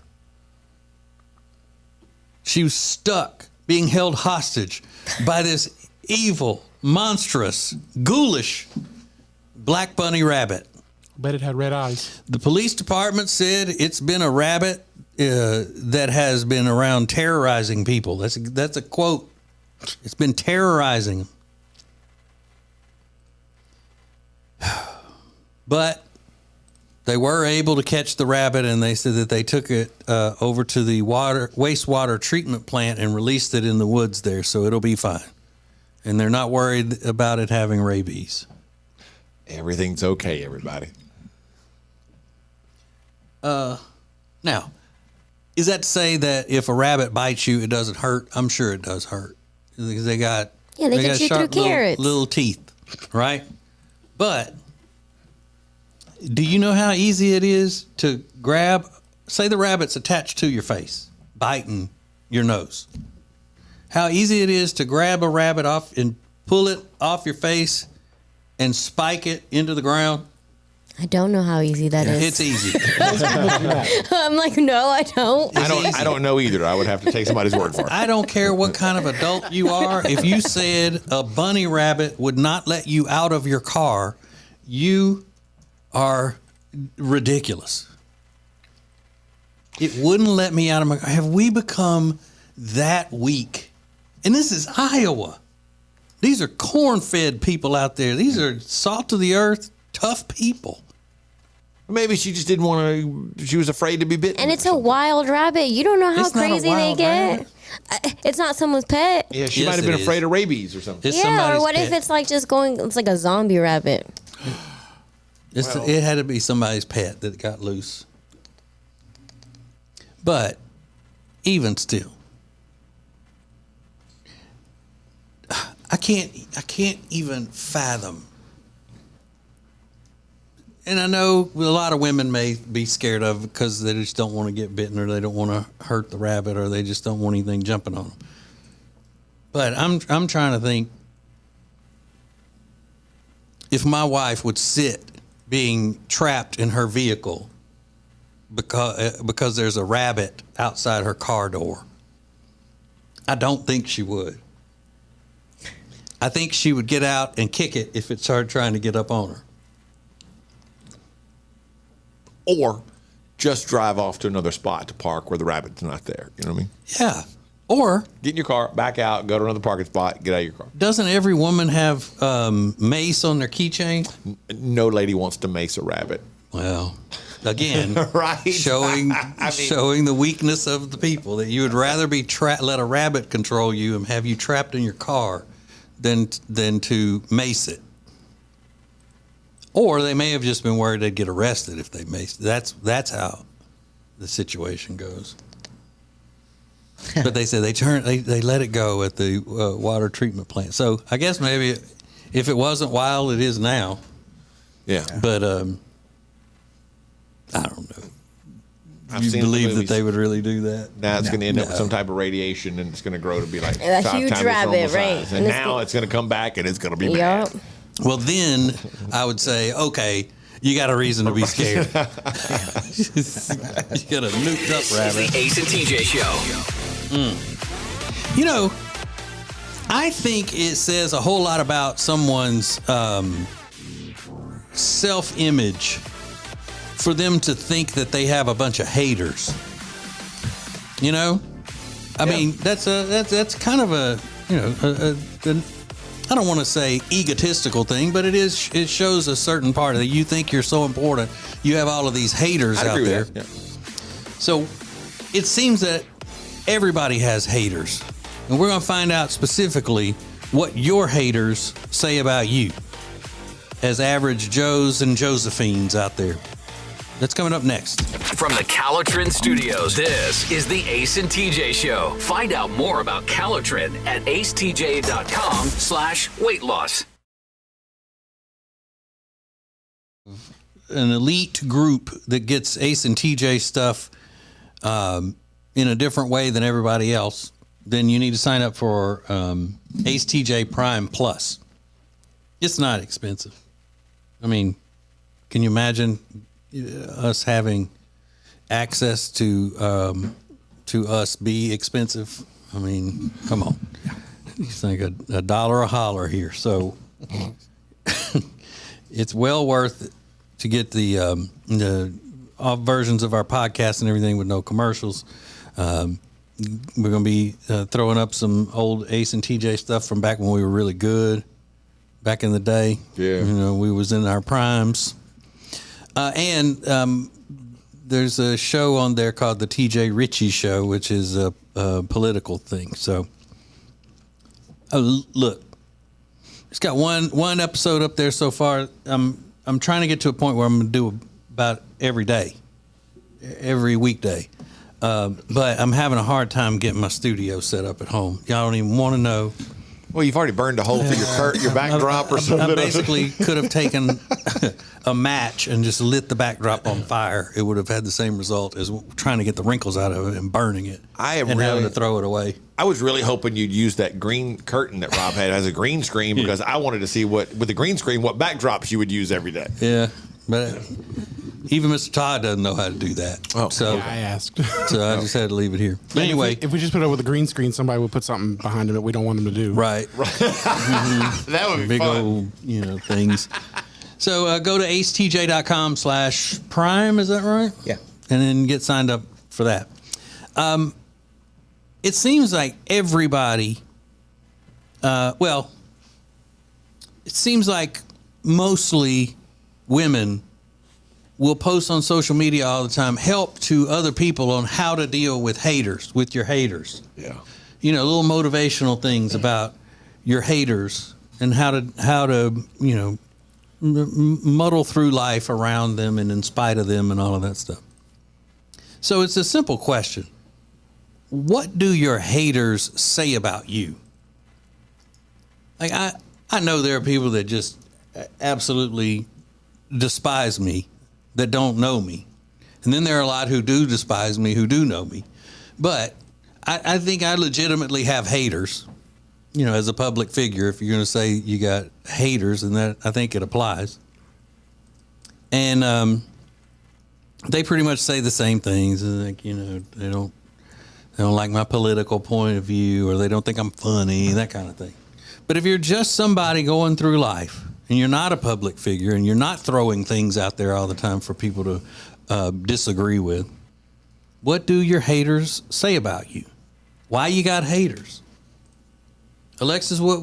She was stuck, being held hostage by this evil, monstrous, ghoulish black bunny rabbit. Bet it had red eyes. The police department said it's been a rabbit that has been around terrorizing people. That's a quote. It's been terrorizing them. But they were able to catch the rabbit, and they said that they took it over to the wastewater treatment plant and released it in the woods there, so it'll be fine. And they're not worried about it having rabies. Everything's okay, everybody. Now, is that to say that if a rabbit bites you, it doesn't hurt? I'm sure it does hurt. Because they got Yeah, they get you through carrots. little teeth, right? But do you know how easy it is to grab, say the rabbit's attached to your face, biting your nose. How easy it is to grab a rabbit off and pull it off your face and spike it into the ground? I don't know how easy that is. It's easy. I'm like, no, I don't. I don't know either. I would have to take somebody's word for it. I don't care what kind of adult you are. If you said a bunny rabbit would not let you out of your car, you are ridiculous. It wouldn't let me out of my car. Have we become that weak? And this is Iowa. These are corn-fed people out there. These are salt of the earth, tough people. Maybe she just didn't want to. She was afraid to be bitten. And it's a wild rabbit. You don't know how It's not a crazy they wild get. It's not someone's pet. Yeah, she Yes, might have it been is. afraid of rabies or something. It's Yeah, somebody's or what if pet. it's like just going, it's like a zombie rabbit. It had to be somebody's pet that got loose. But even still, I can't even fathom. And I know a lot of women may be scared of it because they just don't want to get bitten, or they don't want to hurt the rabbit, or they just don't want anything jumping on them. But I'm trying to think, if my wife would sit being trapped in her vehicle because there's a rabbit outside her car door, I don't think she would. I think she would get out and kick it if it started trying to get up on her. Or just drive off to another spot to park where the rabbit's not there. You know what I mean? Yeah. Or Get in your car, back out, go to another parking spot, get out of your car. doesn't every woman have mace on their keychain? No lady wants to mace a rabbit. Well, again, Right. showing I mean- showing the weakness of the people, that you would rather be let a rabbit control you and have you trapped in your car than to mace it. Or they may have just been worried they'd get arrested if they maced. That's how the situation goes. But they said they let it go at the water treatment plant. So I guess maybe if it wasn't wild, it is now. Yeah. But I don't know. I've You seen the believe that movies. they would really do that? Now it's going to end up with No. some type of radiation, and it's going to grow to be like A 5 huge times its rabbit, normal right. size. And And it's now go- it's going to come back, and it's going to be Yup. bad. Well, then I would say, okay, you got a reason to be scared. You got a nuked up It's the rabbit. Ace and TJ Show. You know, I think it says a whole lot about someone's self-image for them to think that they have a bunch of haters. You know, I mean, that's kind of a, you know, I don't want to say egotistical thing, but it shows a certain part of it. You think you're so important, you have all of these haters I out agree there. with that. Yeah. So it seems that everybody has haters. And we're going to find out specifically what your haters say about you as average Joes and Josephines out there. That's coming up next. From the Calotrin Studios, this is the Ace and TJ Show. Find out more about Calotrin at acetj.com/weight loss. An elite group that gets Ace and TJ stuff in a different way than everybody else, then you need to sign up for Ace TJ Prime Plus. It's not expensive. I mean, can you imagine us having access to us be expensive? I mean, come on. It's like a dollar a holler here. So it's well worth it to get the all versions of our podcast and everything with no commercials. We're going to be throwing up some old Ace and TJ stuff from back when we were really good, back in the day. Yeah. You know, we was in our primes. And there's a show on there called the TJ Ritchie Show, which is a political thing. So, look, it's got one episode up there so far. I'm trying to get to a point where I'm going to do about every day, every weekday. But I'm having a hard time getting my studio set up at home. Y'all don't even want to know. Well, you've already burned a hole through your backdrop or something. I basically could have taken a match and just lit the backdrop on fire. It would have had the same result as trying to get the wrinkles out of it and burning it. Having to throw it away. I was really hoping you'd use that green curtain that Rob had as a green screen because I wanted to see with the green screen what backdrops you would use every day. Yeah, but even Mr. Todd doesn't know how to do that. Oh, so I asked. So I just had to leave it here. But anyway, if we just put it with a green screen, somebody would put something behind it that we don't want them to do. Right. That would be big fun. old, things. So go to acetj.com/prime. Is that right? Yeah. And then get signed up for that. It seems like everybody, it seems like mostly women will post on social media all the time, help to other people on how to deal with haters, with your haters. Yeah. Little motivational things about your haters and how to muddle through life around them and in spite of them and all of that stuff. So it's a simple question. What do your haters say about you? Like, I know there are people that just absolutely despise me, that don't know me. And then there are a lot who do despise me, who do know me. But I think I legitimately have haters, as a public figure. If you're going to say you got haters, and that I think it applies. And they pretty much say the same things. Like, they don't like my political point of view, or they don't think I'm funny, that kind of thing. But if you're just somebody going through life and you're not a public figure and you're not throwing things out there all the time for people to disagree with, what do your haters say about you? Why you got haters? Alexis, what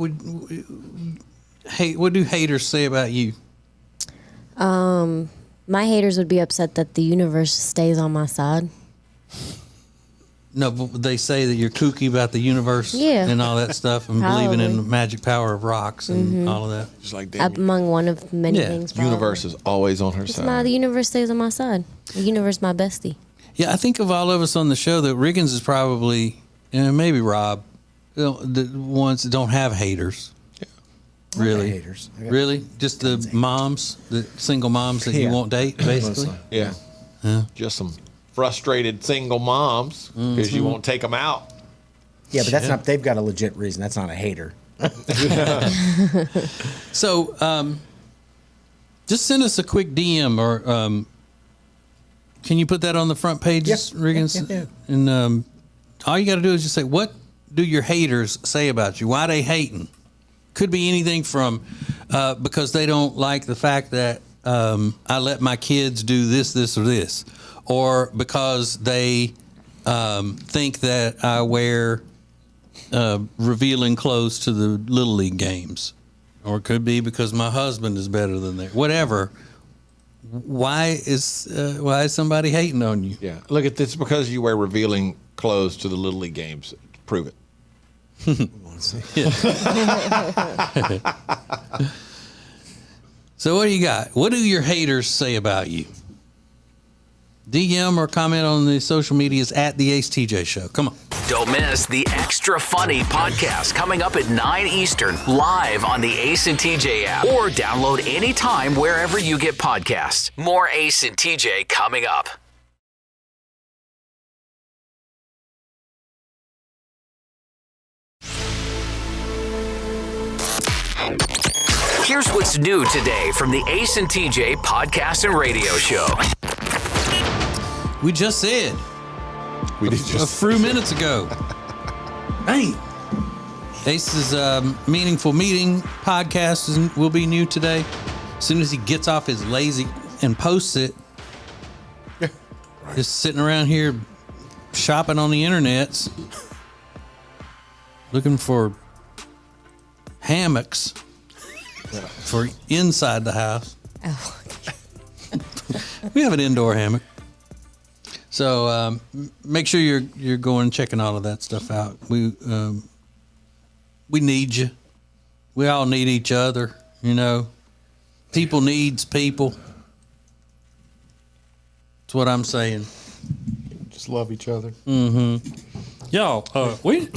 do haters say about you? My haters would be upset that the universe stays on my side. No, but they say that you're kooky about the universe and all that stuff, and believing in the magic power of rocks and all of that. Just like Among one of many things. the universe is always on her side. The universe stays on my side. The universe, my bestie. Yeah, I think of all of us on the show that Riggins is probably, maybe Rob, the ones that don't have haters. Yeah. Really? Haters. Really? Just the moms, the single moms that you won't date, basically? Yeah. Just some frustrated single moms because you won't take them out. Yeah, but that's not. They've got a legit reason. That's not a hater. So, just send us a quick DM, or can you put that on the front page, Riggins? Yeah. And all you got to do is just say, what do your haters say about you? Why they hating? Could be anything from because they don't like the fact that I let my kids do this, this, or this. Or because they think that I wear revealing clothes to the Little League games. Or it could be because my husband is better than they. Whatever. why is somebody hating on you? Yeah. Look at this. Because you wear revealing clothes to the Little League games. Prove it. So what do you got? What do your haters say about you? DM or comment on the social medias at the Ace TJ Show. Come on. Don't miss the Extra Funny podcast coming up at 9 Eastern, live on the Ace and TJ app, or download anytime wherever you get podcasts. More Ace and TJ coming up. Here's what's new today from the Ace and TJ podcast and radio show. We just said We did a just few minutes ago. Bang. Ace's Meaningful Meeting podcast will be new today. As soon as he gets off his lazy and posts it, just sitting around here shopping on the internets, looking for hammocks for inside the house. Oh. We have an indoor hammock. So make sure you're going and checking all of that stuff out. We need you. We all need each other. You know, people needs people. That's what I'm saying. Just love each other. Y'all, we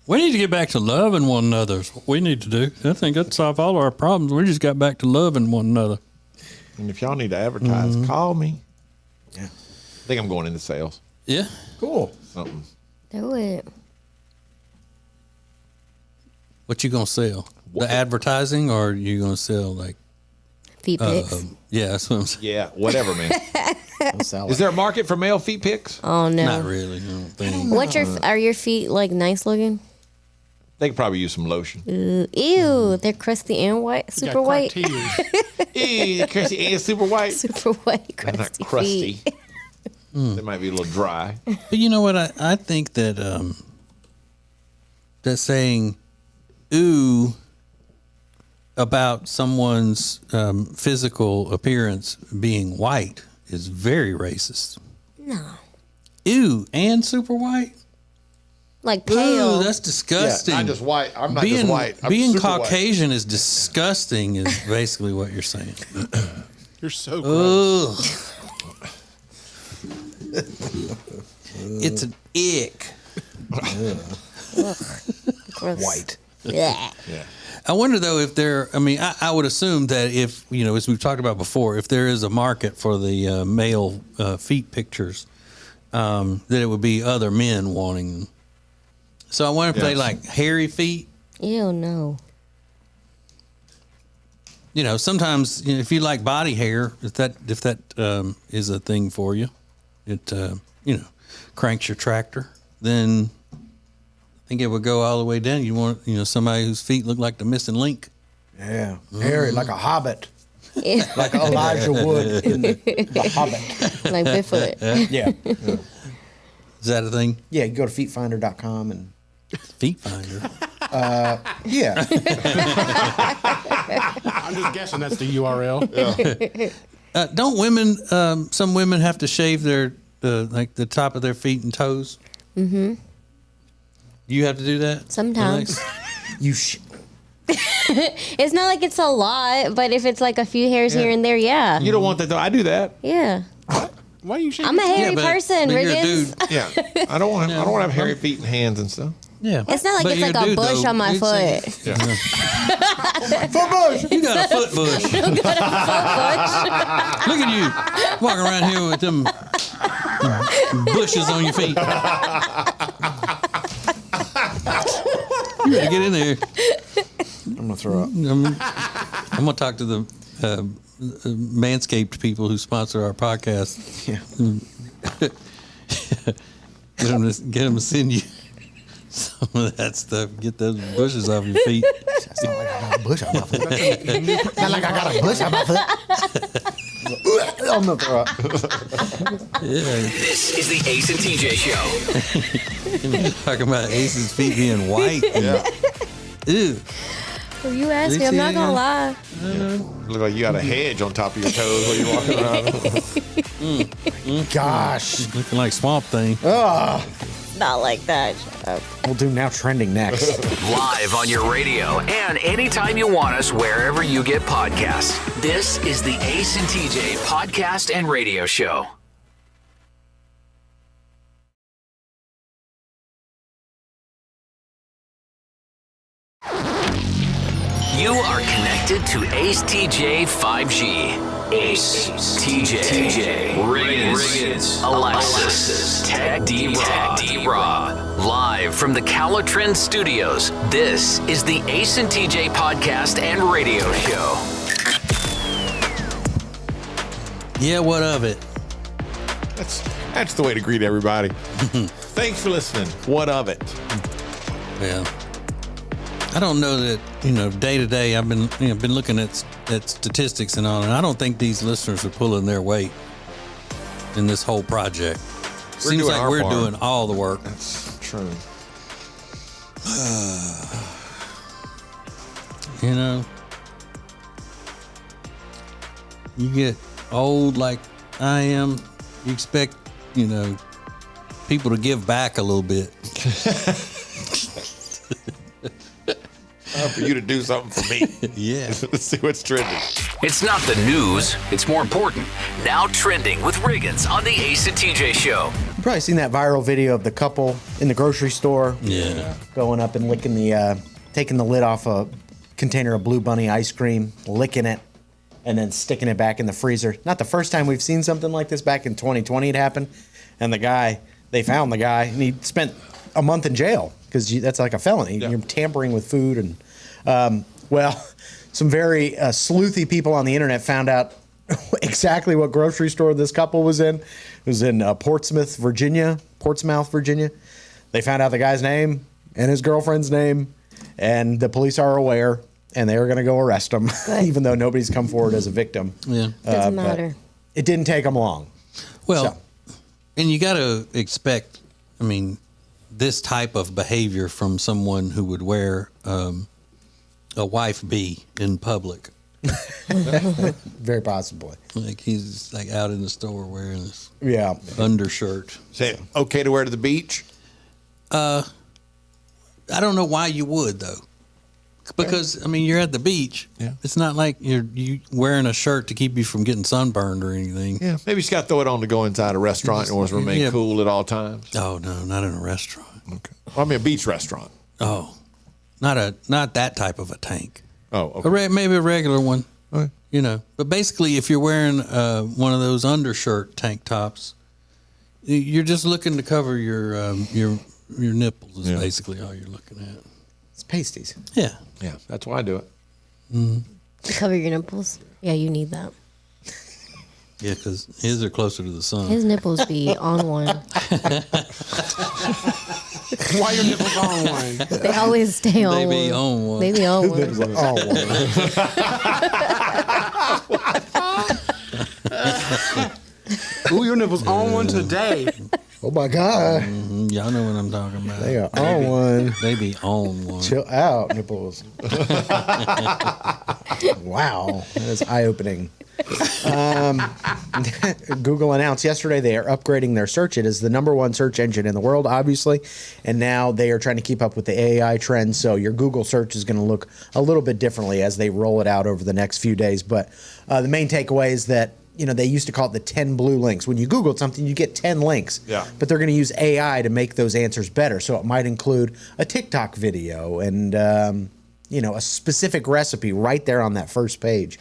need to get back to loving one another. That's what we need to do. I think that'd solve all our problems. We just got back to loving one another. And if y'all need to advertise, call me. Yeah. I think I'm going into sales. Yeah. Cool. Something. Do it. What you gonna sell? The advertising, or you gonna sell like? Feet pics. Yeah, that's what I'm saying. Yeah, whatever, man. Sell Is there a market for male feet pics? Oh no. Not really. I don't think. What's are your feet like nice looking? They could probably use some lotion. Ew, they're crusty and white, super white. Ew, crusty and super white. Super white, They're crusty, not crusty. feet. They might be a little dry. But you know what? I think that that saying "ooh" about someone's physical appearance being white is very racist. No. Ew, and super white? Like pale. Ooh, that's disgusting. Yeah, not just white. I'm not being, just white. I'm being super Caucasian is disgusting is basically what you're saying. You're so gross. Ugh. It's an ick. Gross. white. Yeah. Yeah. I wonder though if there. I mean, I would assume that if as we've talked about before, if there is a market for the male feet pictures, that it would be other men wanting them. So I wonder if they like hairy feet. Ew, no. Sometimes if you like body hair, if that is a thing for you, it cranks your tractor. Then I think it would go all the way down. You want somebody whose feet look like the missing link. Yeah. Hairy, like a hobbit. Ew. Like Elijah Wood in The Hobbit. Like Bigfoot. Yeah. Is that a thing? Yeah, you go to feetfinder.com and... Feet finder. Yeah. I'm just guessing that's the URL. Don't women? Some women have to shave their the top of their feet and toes. Mm-hmm. You have to do that Sometimes. You It's not like it's a lot, but if it's like a few hairs here and there, yeah. You don't want that though. I do that. Yeah. Why are you shaking? I'm a hairy but person, you're a Riggins. dude. Yeah. I don't want to have hairy feet and hands and stuff. Yeah. It's not like But it's you're like a dude, bush though. on my You'd say- foot. Foot bush! You got a foot bush. Look at you walking around here with them bushes on your feet. You better get in there. I'm going to throw up. I'm going to talk to the Manscaped people who sponsor our podcast. Yeah. Get them to send you some of that stuff. Get those bushes off your feet. That's not like I got a bush on my foot. Not like I got a bush on my foot. I'm going to throw up. This is the Ace and TJ Show. Talking about Ace's feet being white. Yeah. Ew. Well, you asked me, I'm not gonna lie. Look like you got a hedge on top of your toes when you're walking around. Gosh. Looking like Swamp Thing. Not like that. Shut up. We'll do Now Trending next. Live on your radio and anytime you want us, wherever you get podcasts. This is the Ace and TJ podcast and radio show. You are connected to Ace TJ 5G. Ace TJ Riggins Alexis Tech D-Rob. Live from the Calatrend Studios, this is the Ace and TJ podcast and radio show. Yeah, what of it? That's the way to greet everybody. Thanks for listening. What of it? Yeah. I don't know that, day to day, I've been looking at statistics and all, and I don't think these listeners are pulling their weight in this whole project. Seems doing like our we're part. doing all the work. That's true. You get old like I am, you expect, people to give back a little bit. Time for you to do something for me. Yeah. Let's see what's trending. It's not the news, it's more important. Now trending with Riggins on the Ace and TJ show. You've probably seen that viral video of the couple in the grocery store. Yeah. Going up and licking taking the lid off a container of Blue Bunny ice cream, licking it, and then sticking it back in the freezer. Not the first time we've seen something like this. Back in 2020 it happened. And they found the guy, and he spent a month in jail because that's like a felony. Yeah. You're tampering with food. And, some very sleuthy people on the internet found out exactly what grocery store this couple was in. It was in Portsmouth, Virginia. They found out the guy's name and his girlfriend's name, and the police are aware, and they were going to go arrest him, even though nobody's come forward as a victim. Yeah. Doesn't but matter. It didn't take them long. Well, and you got to expect, this type of behavior from someone who would wear a wife bee in public. Very possibly. Like he's like out in the store wearing this Yeah. undershirt. Say, okay to wear to the beach? I don't know why you would though, because you're at the beach. Yeah. It's not like you wearing a shirt to keep you from getting sunburned or anything. Yeah. Maybe you just got to throw it on to go inside a restaurant and always remain Yeah. cool at all times. Oh no, not in a restaurant. Okay. Well, a beach restaurant. Oh, not that type of a tank. Oh, okay. Maybe a regular one. Okay. But basically, if you're wearing one of those undershirt tank tops, you're just looking to cover your nipples. Is basically all you're looking at. It's pasties. Yeah. Yeah, that's why I do it. To cover your nipples? Yeah, you need that. Yeah, because his are closer to the sun. His nipples be on one. Why your nipples on one? They always stay on one. They be on one. They be on one. Ooh, your nipples on one today. Oh my God. Y'all know what I'm talking about. They are on one. They be on one. Chill out, nipples. Wow. That is eye-opening. Google announced yesterday they are upgrading their search. It is the #1 search engine in the world, obviously, and now they are trying to keep up with the AI trends. So your Google search is going to look a little bit differently as they roll it out over the next few days. But the main takeaway is that they used to call it the 10 blue links. When you Googled something, you get 10 links. Yeah. But they're going to use AI to make those answers better. So it might include a TikTok video and a specific recipe right there on that first page.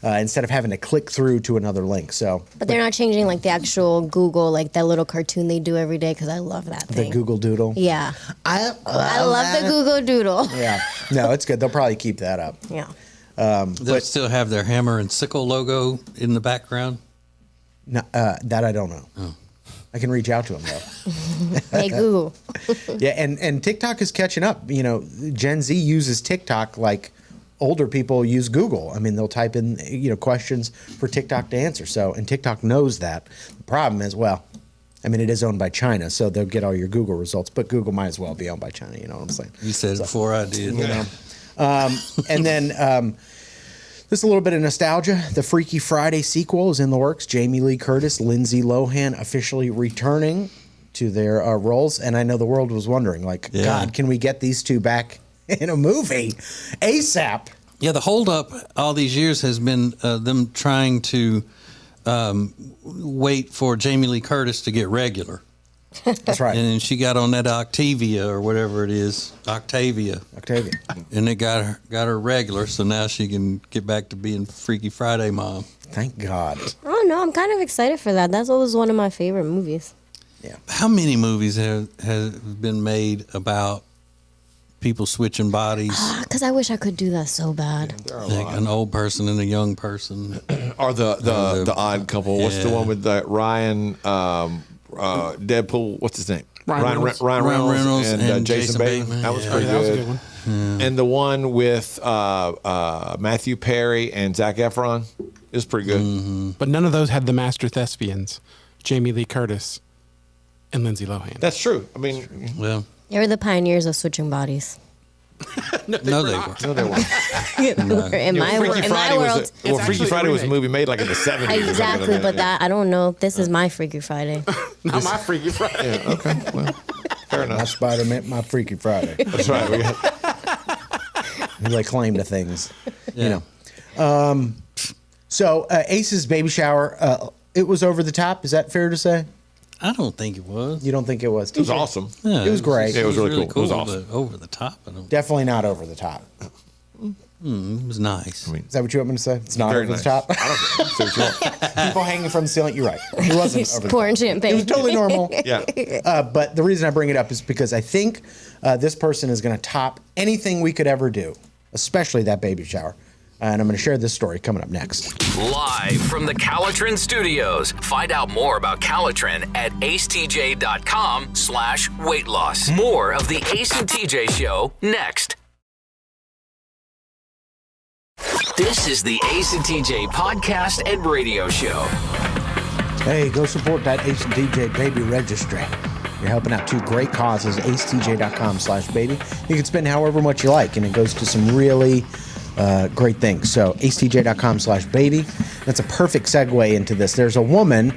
Instead of having to click through to another link. But they're not changing like the actual Google, like that little cartoon they do every day, because I love that The thing. Google Doodle. Yeah. I love the Google Doodle. Yeah. No, it's good. They'll probably keep that up. Yeah. They'll still have their hammer and sickle logo in the background. No, that I don't know. Oh. I can reach out to them though. Hey Google. Yeah, and TikTok is catching up. Gen Z uses TikTok like older people use Google. They'll type in questions for TikTok to answer. So, and TikTok knows that. The problem is, it is owned by China, so they'll get all your Google results. But Google might as well be owned by China. You know what I'm saying? You said it before I did. And then This is a little bit of nostalgia. The Freaky Friday sequel is in the works. Jamie Lee Curtis, Lindsay Lohan officially returning to their roles. And I know the world was wondering, like, God, can we get these two back in a movie ASAP? Yeah, the holdup all these years has been them trying to wait for Jamie Lee Curtis to get regular. That's right. And then she got on that Octavia or whatever it is, Octavia, and it got her regular. So now she can get back to being Freaky Friday mom. Thank God. Oh no, I'm kind of excited for that. That's always one of my favorite movies. Yeah. How many movies have been made about people switching bodies? Because I wish I could do that so bad. Like an old person and a young person, or the odd couple. What's the one with Ryan? Deadpool, what's his name? Ryan Reynolds and Jason Bateman. That was pretty good. That was a good one. Yeah. And the one with Matthew Perry and Zac Efron is pretty good. Mm-hmm. But none of those had the master thespians, Jamie Lee Curtis and Lindsay Lohan. That's true. I mean, well, they were the pioneers of switching bodies. No, they weren't. In my world, Freaky Friday was a movie made like in the 70s. Exactly, but that I don't know. This is my Freaky Friday. Not my Freaky Friday. Yeah, okay, well, fair enough. My Spider-Man, my Freaky Friday. That's right. We lay claim to things, you know. So Ace's baby shower, it was over the top. Is that fair to say? I don't think it was. You don't think it was? It was awesome. Yeah, it was great. It was really cool. It was awesome. Over the top. Definitely not over the top. It was nice. I mean, is that what you want me to say? It's not over nice. the top. I don't say what you want. People hanging from the ceiling. You're right. It wasn't over the pouring top. champagne. It was totally normal. Yeah. But the reason I bring it up is because I think this person is going to top anything we could ever do, especially that baby shower. And I'm going to share this story coming up next. Live from the Calitrin Studios. Find out more about Calitrin at acetj.com/weight loss. More of the Ace and TJ Show next. This is the Ace and TJ podcast and radio show. Hey, go support that Ace and TJ Baby Registry. You're helping out two great causes, acetj.com/baby. You can spend however much you like, and it goes to some really great things. So acetj.com/baby. That's a perfect segue into this. There's a woman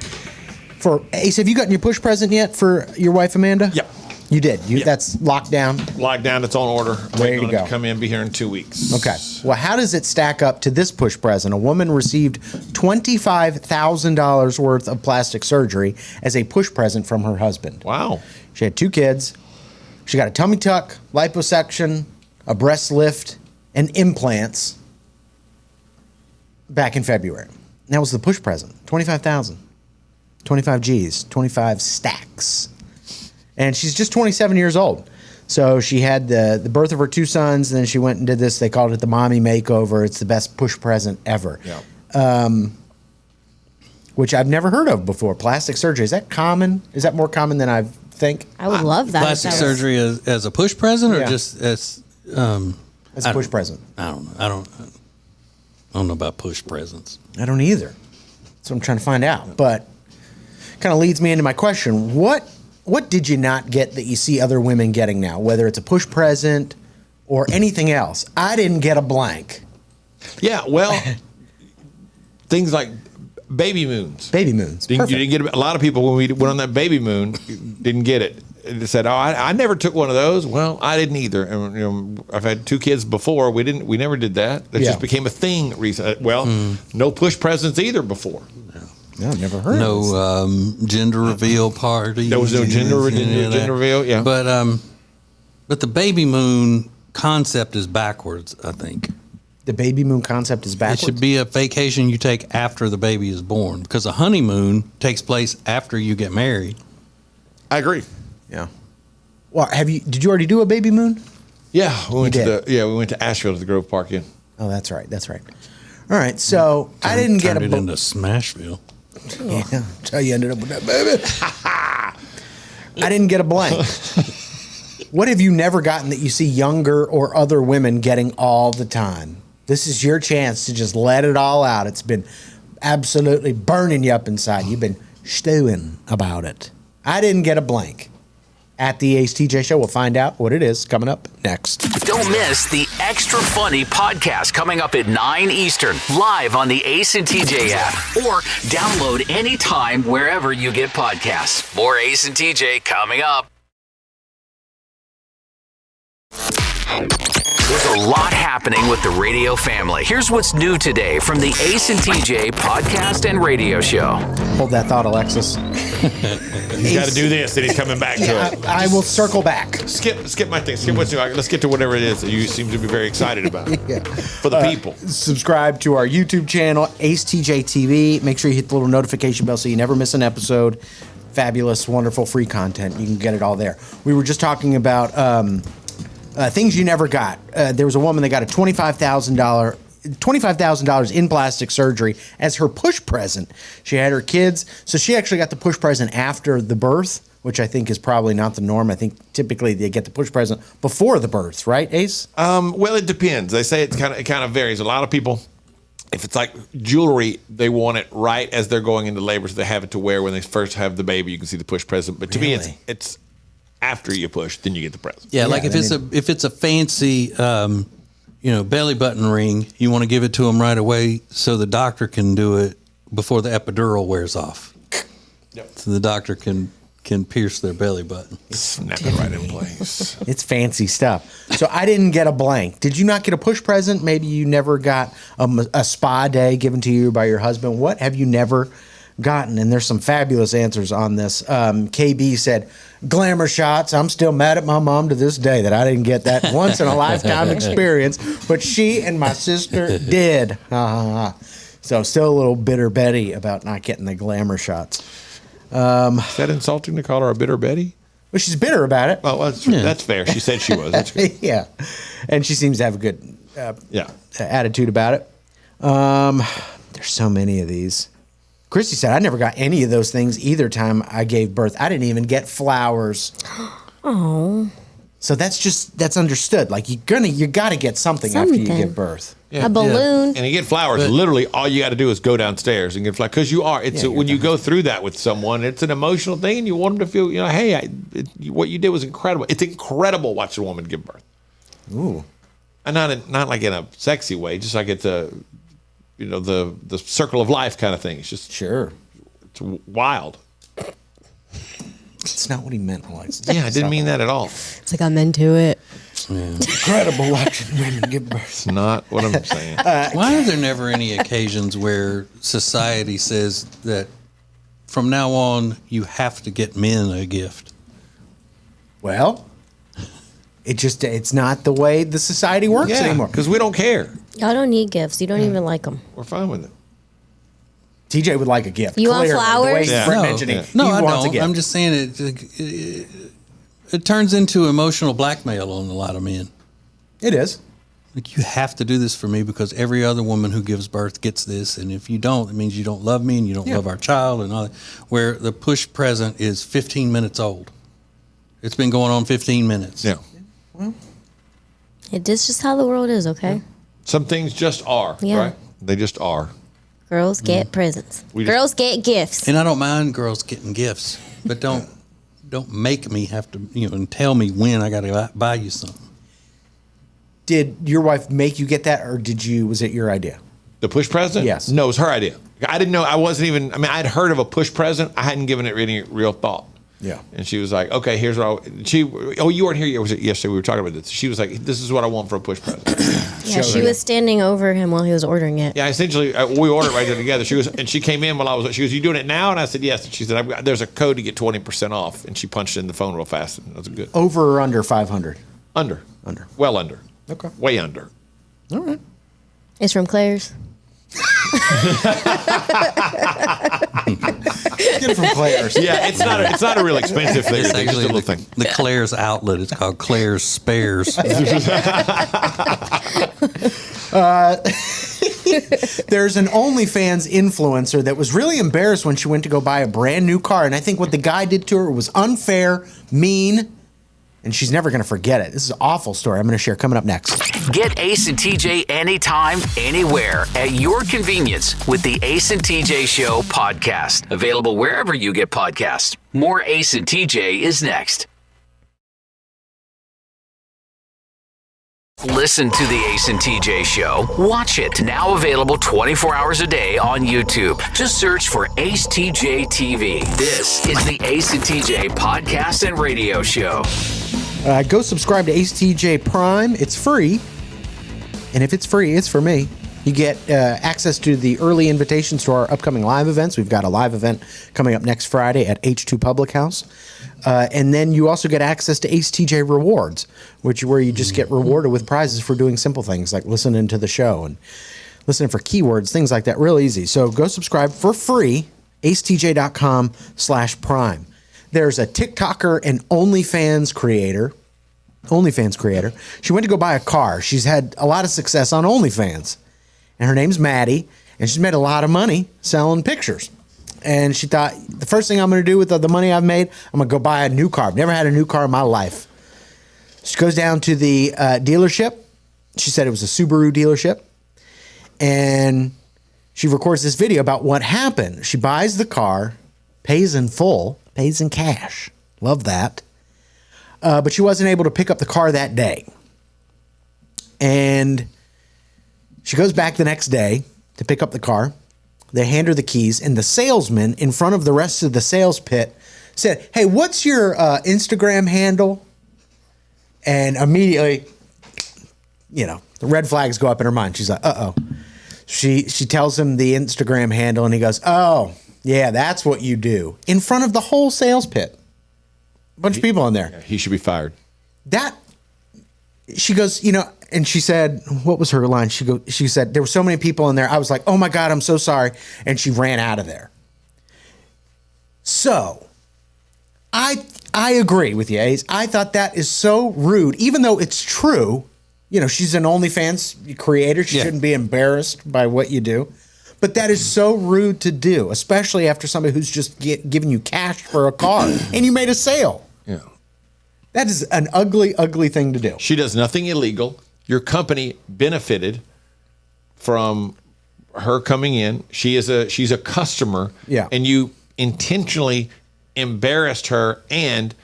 for Ace. Have you gotten your push present yet for your wife Amanda? Yep. You did. That's locked down. Locked down. It's on order. Ready to go. To come in. Be here in 2 weeks. Okay. Well, how does it stack up to this push present? A woman received $25,000 worth of plastic surgery as a push present from her husband. Wow. She had 2 kids. She got a tummy tuck, liposuction, a breast lift, and implants back in February. That was the push present. 25,000. 25 G's. 25 stacks. And she's just 27 years old. So she had the birth of her 2 sons, and then she went and did this. They called it the mommy makeover. It's the best push present ever. Yeah. Which I've never heard of before. Plastic surgery. Is that common? Is that more common than I think? I would love that. Plastic surgery as a push present, or Yeah. just as As a push present. I don't know. I don't know about push presents. I don't either. That's what I'm trying to find out. But kind of leads me into my question. What did you not get that you see other women getting now, whether it's a push present or anything else? I didn't get a blank. Yeah. Well, things like baby moons. Baby moons. You Perfect. didn't get a lot of people when we went on that baby moon didn't get it. They said, "Oh, I never took one of those." Well, I didn't either. And I've had 2 kids before. We never did that. That just became a thing recently. Well, no push presents either before. No, never heard. No gender reveal party. There was no gender reveal. Yeah, but the baby moon concept is backwards. I think The baby moon concept is backwards. it should be a vacation you take after the baby is born, because a honeymoon takes place after you get married. I agree. Yeah. Well, did you already do a baby moon? Yeah, we went did? we went to Asheville to the Grove Park. Yeah. Oh, that's right. That's right. All right. So I didn't get Turned it into Smashville. Yeah, that's how you ended up with that baby. I didn't get a blank. What have you never gotten that you see younger or other women getting all the time? This is your chance to just let it all out. It's been absolutely burning you up inside. You've been stewing about it. I didn't get a blank. At the Ace TJ Show, we'll find out what it is coming up next. Don't miss the extra funny podcast coming up at 9 Eastern, live on the Ace and TJ app, or download anytime wherever you get podcasts. More Ace and TJ coming up. There's a lot happening with the radio family. Here's what's new today from the Ace and TJ podcast and radio show. Hold that thought, Alexis. He's got to do this, then he's coming back to it. I will circle back. Skip my thing. Skip what's new. Let's get to whatever it is that you seem to be very excited about. For the people. Subscribe to our YouTube channel, Ace TJ TV. Make sure you hit the little notification bell so you never miss an episode. Fabulous, wonderful, free content. You can get it all there. We were just talking about things you never got. There was a woman that got a $25,000 in plastic surgery as her push present. She had her kids, so she actually got the push present after the birth, which I think is probably not the norm. I think typically they get the push present before the birth, right, Ace? Well, it depends. They say it kind of varies. A lot of people, if it's like jewelry, they want it right as they're going into labor, so they have it to wear when they first have the baby. You can see the push present, but to me, it's after you push, then you get the present. Yeah, like if it's a fancy, belly button ring, you want to give it to them right away so the doctor can do it before the epidural wears off. Yep. So the doctor can pierce their belly button. Snap it right in place. It's fancy stuff. So I didn't get a blank. Did you not get a push present? Maybe you never got a spa day given to you by your husband. What have you never gotten? And there's some fabulous answers on this. KB said, glamour shots. I'm still mad at my mom to this day that I didn't get that once in a lifetime experience, but she and my sister did. So still a little bitter Betty about not getting the glamour shots. Is that insulting to call her a bitter Betty? Well, she's bitter about it. Oh, that's fair. She said she was. That's good. Yeah. And she seems to have a good attitude about it. There's so many of these. Christy said, I never got any of those things either time I gave birth. I didn't even get flowers. Oh. So that's understood. Like you got to get something after you give birth. Yeah. A balloon. And you get flowers. Literally, all you got to do is go downstairs and get flowers. Because when you go through that with someone, it's an emotional thing, and you want them to feel, hey, what you did was incredible. It's incredible watching a woman give birth. Ooh. And not like in a sexy way, just like it's a, the circle of life kind of thing. It's just it's wild. It's not what he meant, Alex. Yeah, I didn't mean that at all. It's like I'm into it. Yeah. Incredible watching women give birth. It's not what I'm saying. Why are there never any occasions where society says that from now on you have to get men a gift? Well, it's not the way the society works anymore. Because we don't care. Y'all don't need gifts. You don't even like them. We're fine with it. TJ would like a gift. You want Clearly, flowers? The way Brett mentioned it. No, he I wants don't. a gift. I'm just saying it turns into emotional blackmail on a lot of men. It is. Like, you have to do this for me because every other woman who gives birth gets this, and if you don't, it means you don't love me and you don't love our child and all that. Where the push present is 15 minutes old. It's been going on 15 minutes. Yeah. Well, it's just how the world is, okay? Some things just are, right? They just are. Girls get presents. Girls get gifts. And I don't mind girls getting gifts, but don't make me have to, and tell me when I got to buy you something. Did your wife make you get that, or was it your idea? The push present? Yes. No, it was her idea. I didn't know. I'd heard of a push present. I hadn't given it any real thought. Yeah. And she was like, okay, here's what you weren't here. Was it yesterday? We were talking about this. She was like, this is what I want for a push present. Yeah, she was standing over him while he was ordering it. Yeah, essentially, we ordered it right there together. She came in while she goes, you doing it now? And I said, yes. And she said, there's a code to get 20% off. And she punched in the phone real fast. And that was good. Over or under 500? Under. Under. Well under. Okay. Way under. All right. It's from Claire's. Get it from Claire's. Yeah, it's not a real expensive thing. It's It's just a actually little thing. the Claire's outlet. It's called Claire's Spares. There's an OnlyFans influencer that was really embarrassed when she went to go buy a brand new car. And I think what the guy did to her was unfair, mean, and she's never going to forget it. This is an awful story I'm going to share coming up next. Get Ace and TJ anytime, anywhere, at your convenience with the Ace and TJ Show podcast. Available wherever you get podcasts. More Ace and TJ is next. Listen to the Ace and TJ Show. Watch it. Now available 24 hours a day on YouTube. Just search for Ace TJ TV. This is the Ace and TJ podcast and radio show. Go subscribe to Ace TJ Prime. It's free. And if it's free, it's for me. You get access to the early invitations to our upcoming live events. We've got a live event coming up next Friday at H2 Public House. And then you also get access to Ace TJ Rewards, where you just get rewarded with prizes for doing simple things like listening to the show and listening for keywords, things like that. Real easy. So go subscribe for free, acetj.com/prime. There's a TikToker and OnlyFans creator. She went to go buy a car. She's had a lot of success on OnlyFans. And her name's Maddie, and she's made a lot of money selling pictures. And she thought, the first thing I'm going to do with the money I've made, I'm going to go buy a new car. I've never had a new car in my life. She goes down to the dealership. She said it was a Subaru dealership. And she records this video about what happened. She buys the car, pays in full, pays in cash. Love that. But she wasn't able to pick up the car that day. And she goes back the next day to pick up the car. They hand her the keys, and the salesman in front of the rest of the sales pit said, "Hey, what's your Instagram handle?" And immediately, the red flags go up in her mind. She's like, "Uh-oh." She tells him the Instagram handle, and he goes, "Oh, yeah, that's what you do." In front of the whole sales pit. A bunch of people in there. Yeah, he should be fired. She goes, and she said, what was her line? She said, there were so many people in there. I was like, oh my God, I'm so sorry. And she ran out of there. So I agree with you, Ace. I thought that is so rude, even though it's true. She's an OnlyFans creator. She shouldn't be embarrassed by what you do. But that is so rude to do, especially after somebody who's just giving you cash for a car and you made a sale. Yeah. That is an ugly, ugly thing to do. She does nothing illegal. Your company benefited from her coming in. She's a customer. Yeah. And you intentionally embarrassed her and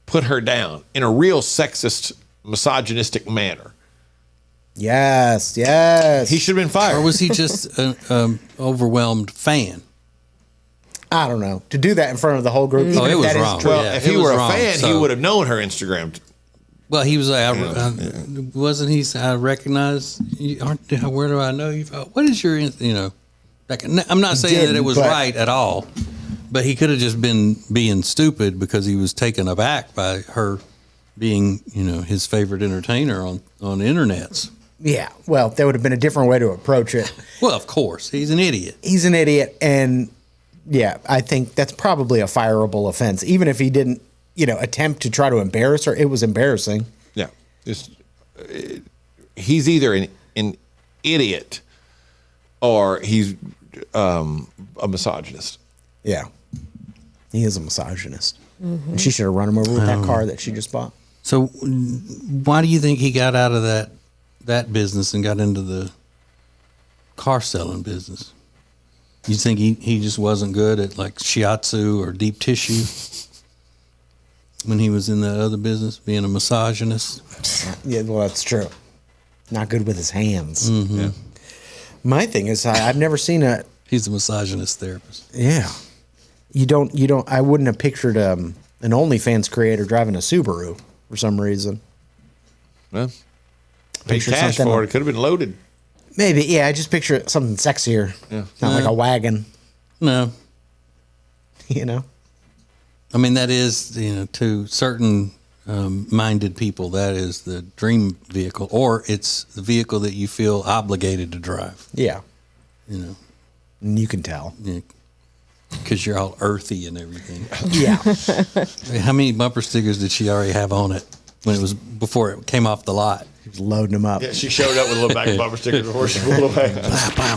put her down in a real sexist, misogynistic manner. Yes. He should have been fired. Or was he just an overwhelmed fan? I don't know. To do that in front of the whole group. Oh, it was wrong. Well, Yeah, if it he was were a wrong, fan, he so- would have known her Instagram. Well, he was wasn't he? I recognize you. Where do I know you? What is your? I'm not saying that it was right at all, but he could have just been being stupid because he was taken aback by her being, his favorite entertainer on the internets. Yeah. Well, there would have been a different way to approach it. Well, of course, he's an idiot. He's an idiot, and yeah, I think that's probably a fireable offense, even if he didn't, attempt to try to embarrass her. It was embarrassing. Yeah. He's either an idiot or he's a misogynist. Yeah. He is a misogynist. Mm-hmm. And she should have run him over with that car that she just bought. So why do you think he got out of that business and got into the car selling business? You think he just wasn't good at like shiatsu or deep tissue when he was in that other business, being a misogynist? Yeah, well, that's true. Not good with his hands. Mm-hmm. Yeah. My thing is, I've never seen a. He's a misogynist therapist. Yeah. You don't. I wouldn't have pictured an OnlyFans creator driving a Subaru for some reason. Well, paid Picture cash something for it. It could have been loaded. Maybe, yeah. I just picture something sexier. Yeah. Not like a wagon. No. I mean, that is, to certain minded people, that is the dream vehicle, or it's the vehicle that you feel obligated to drive. Yeah. And you can tell. Because you're all earthy and everything. Yeah. How many bumper stickers did she already have on it before it came off the lot? She was loading them up. Yeah, she showed up with a little bag of bumper stickers before she pulled away.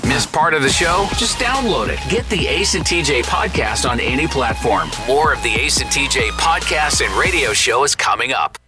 Missed part of the show? Just download it. Get the Ace and TJ podcast on any platform. More of the Ace and TJ podcast and radio show is coming up.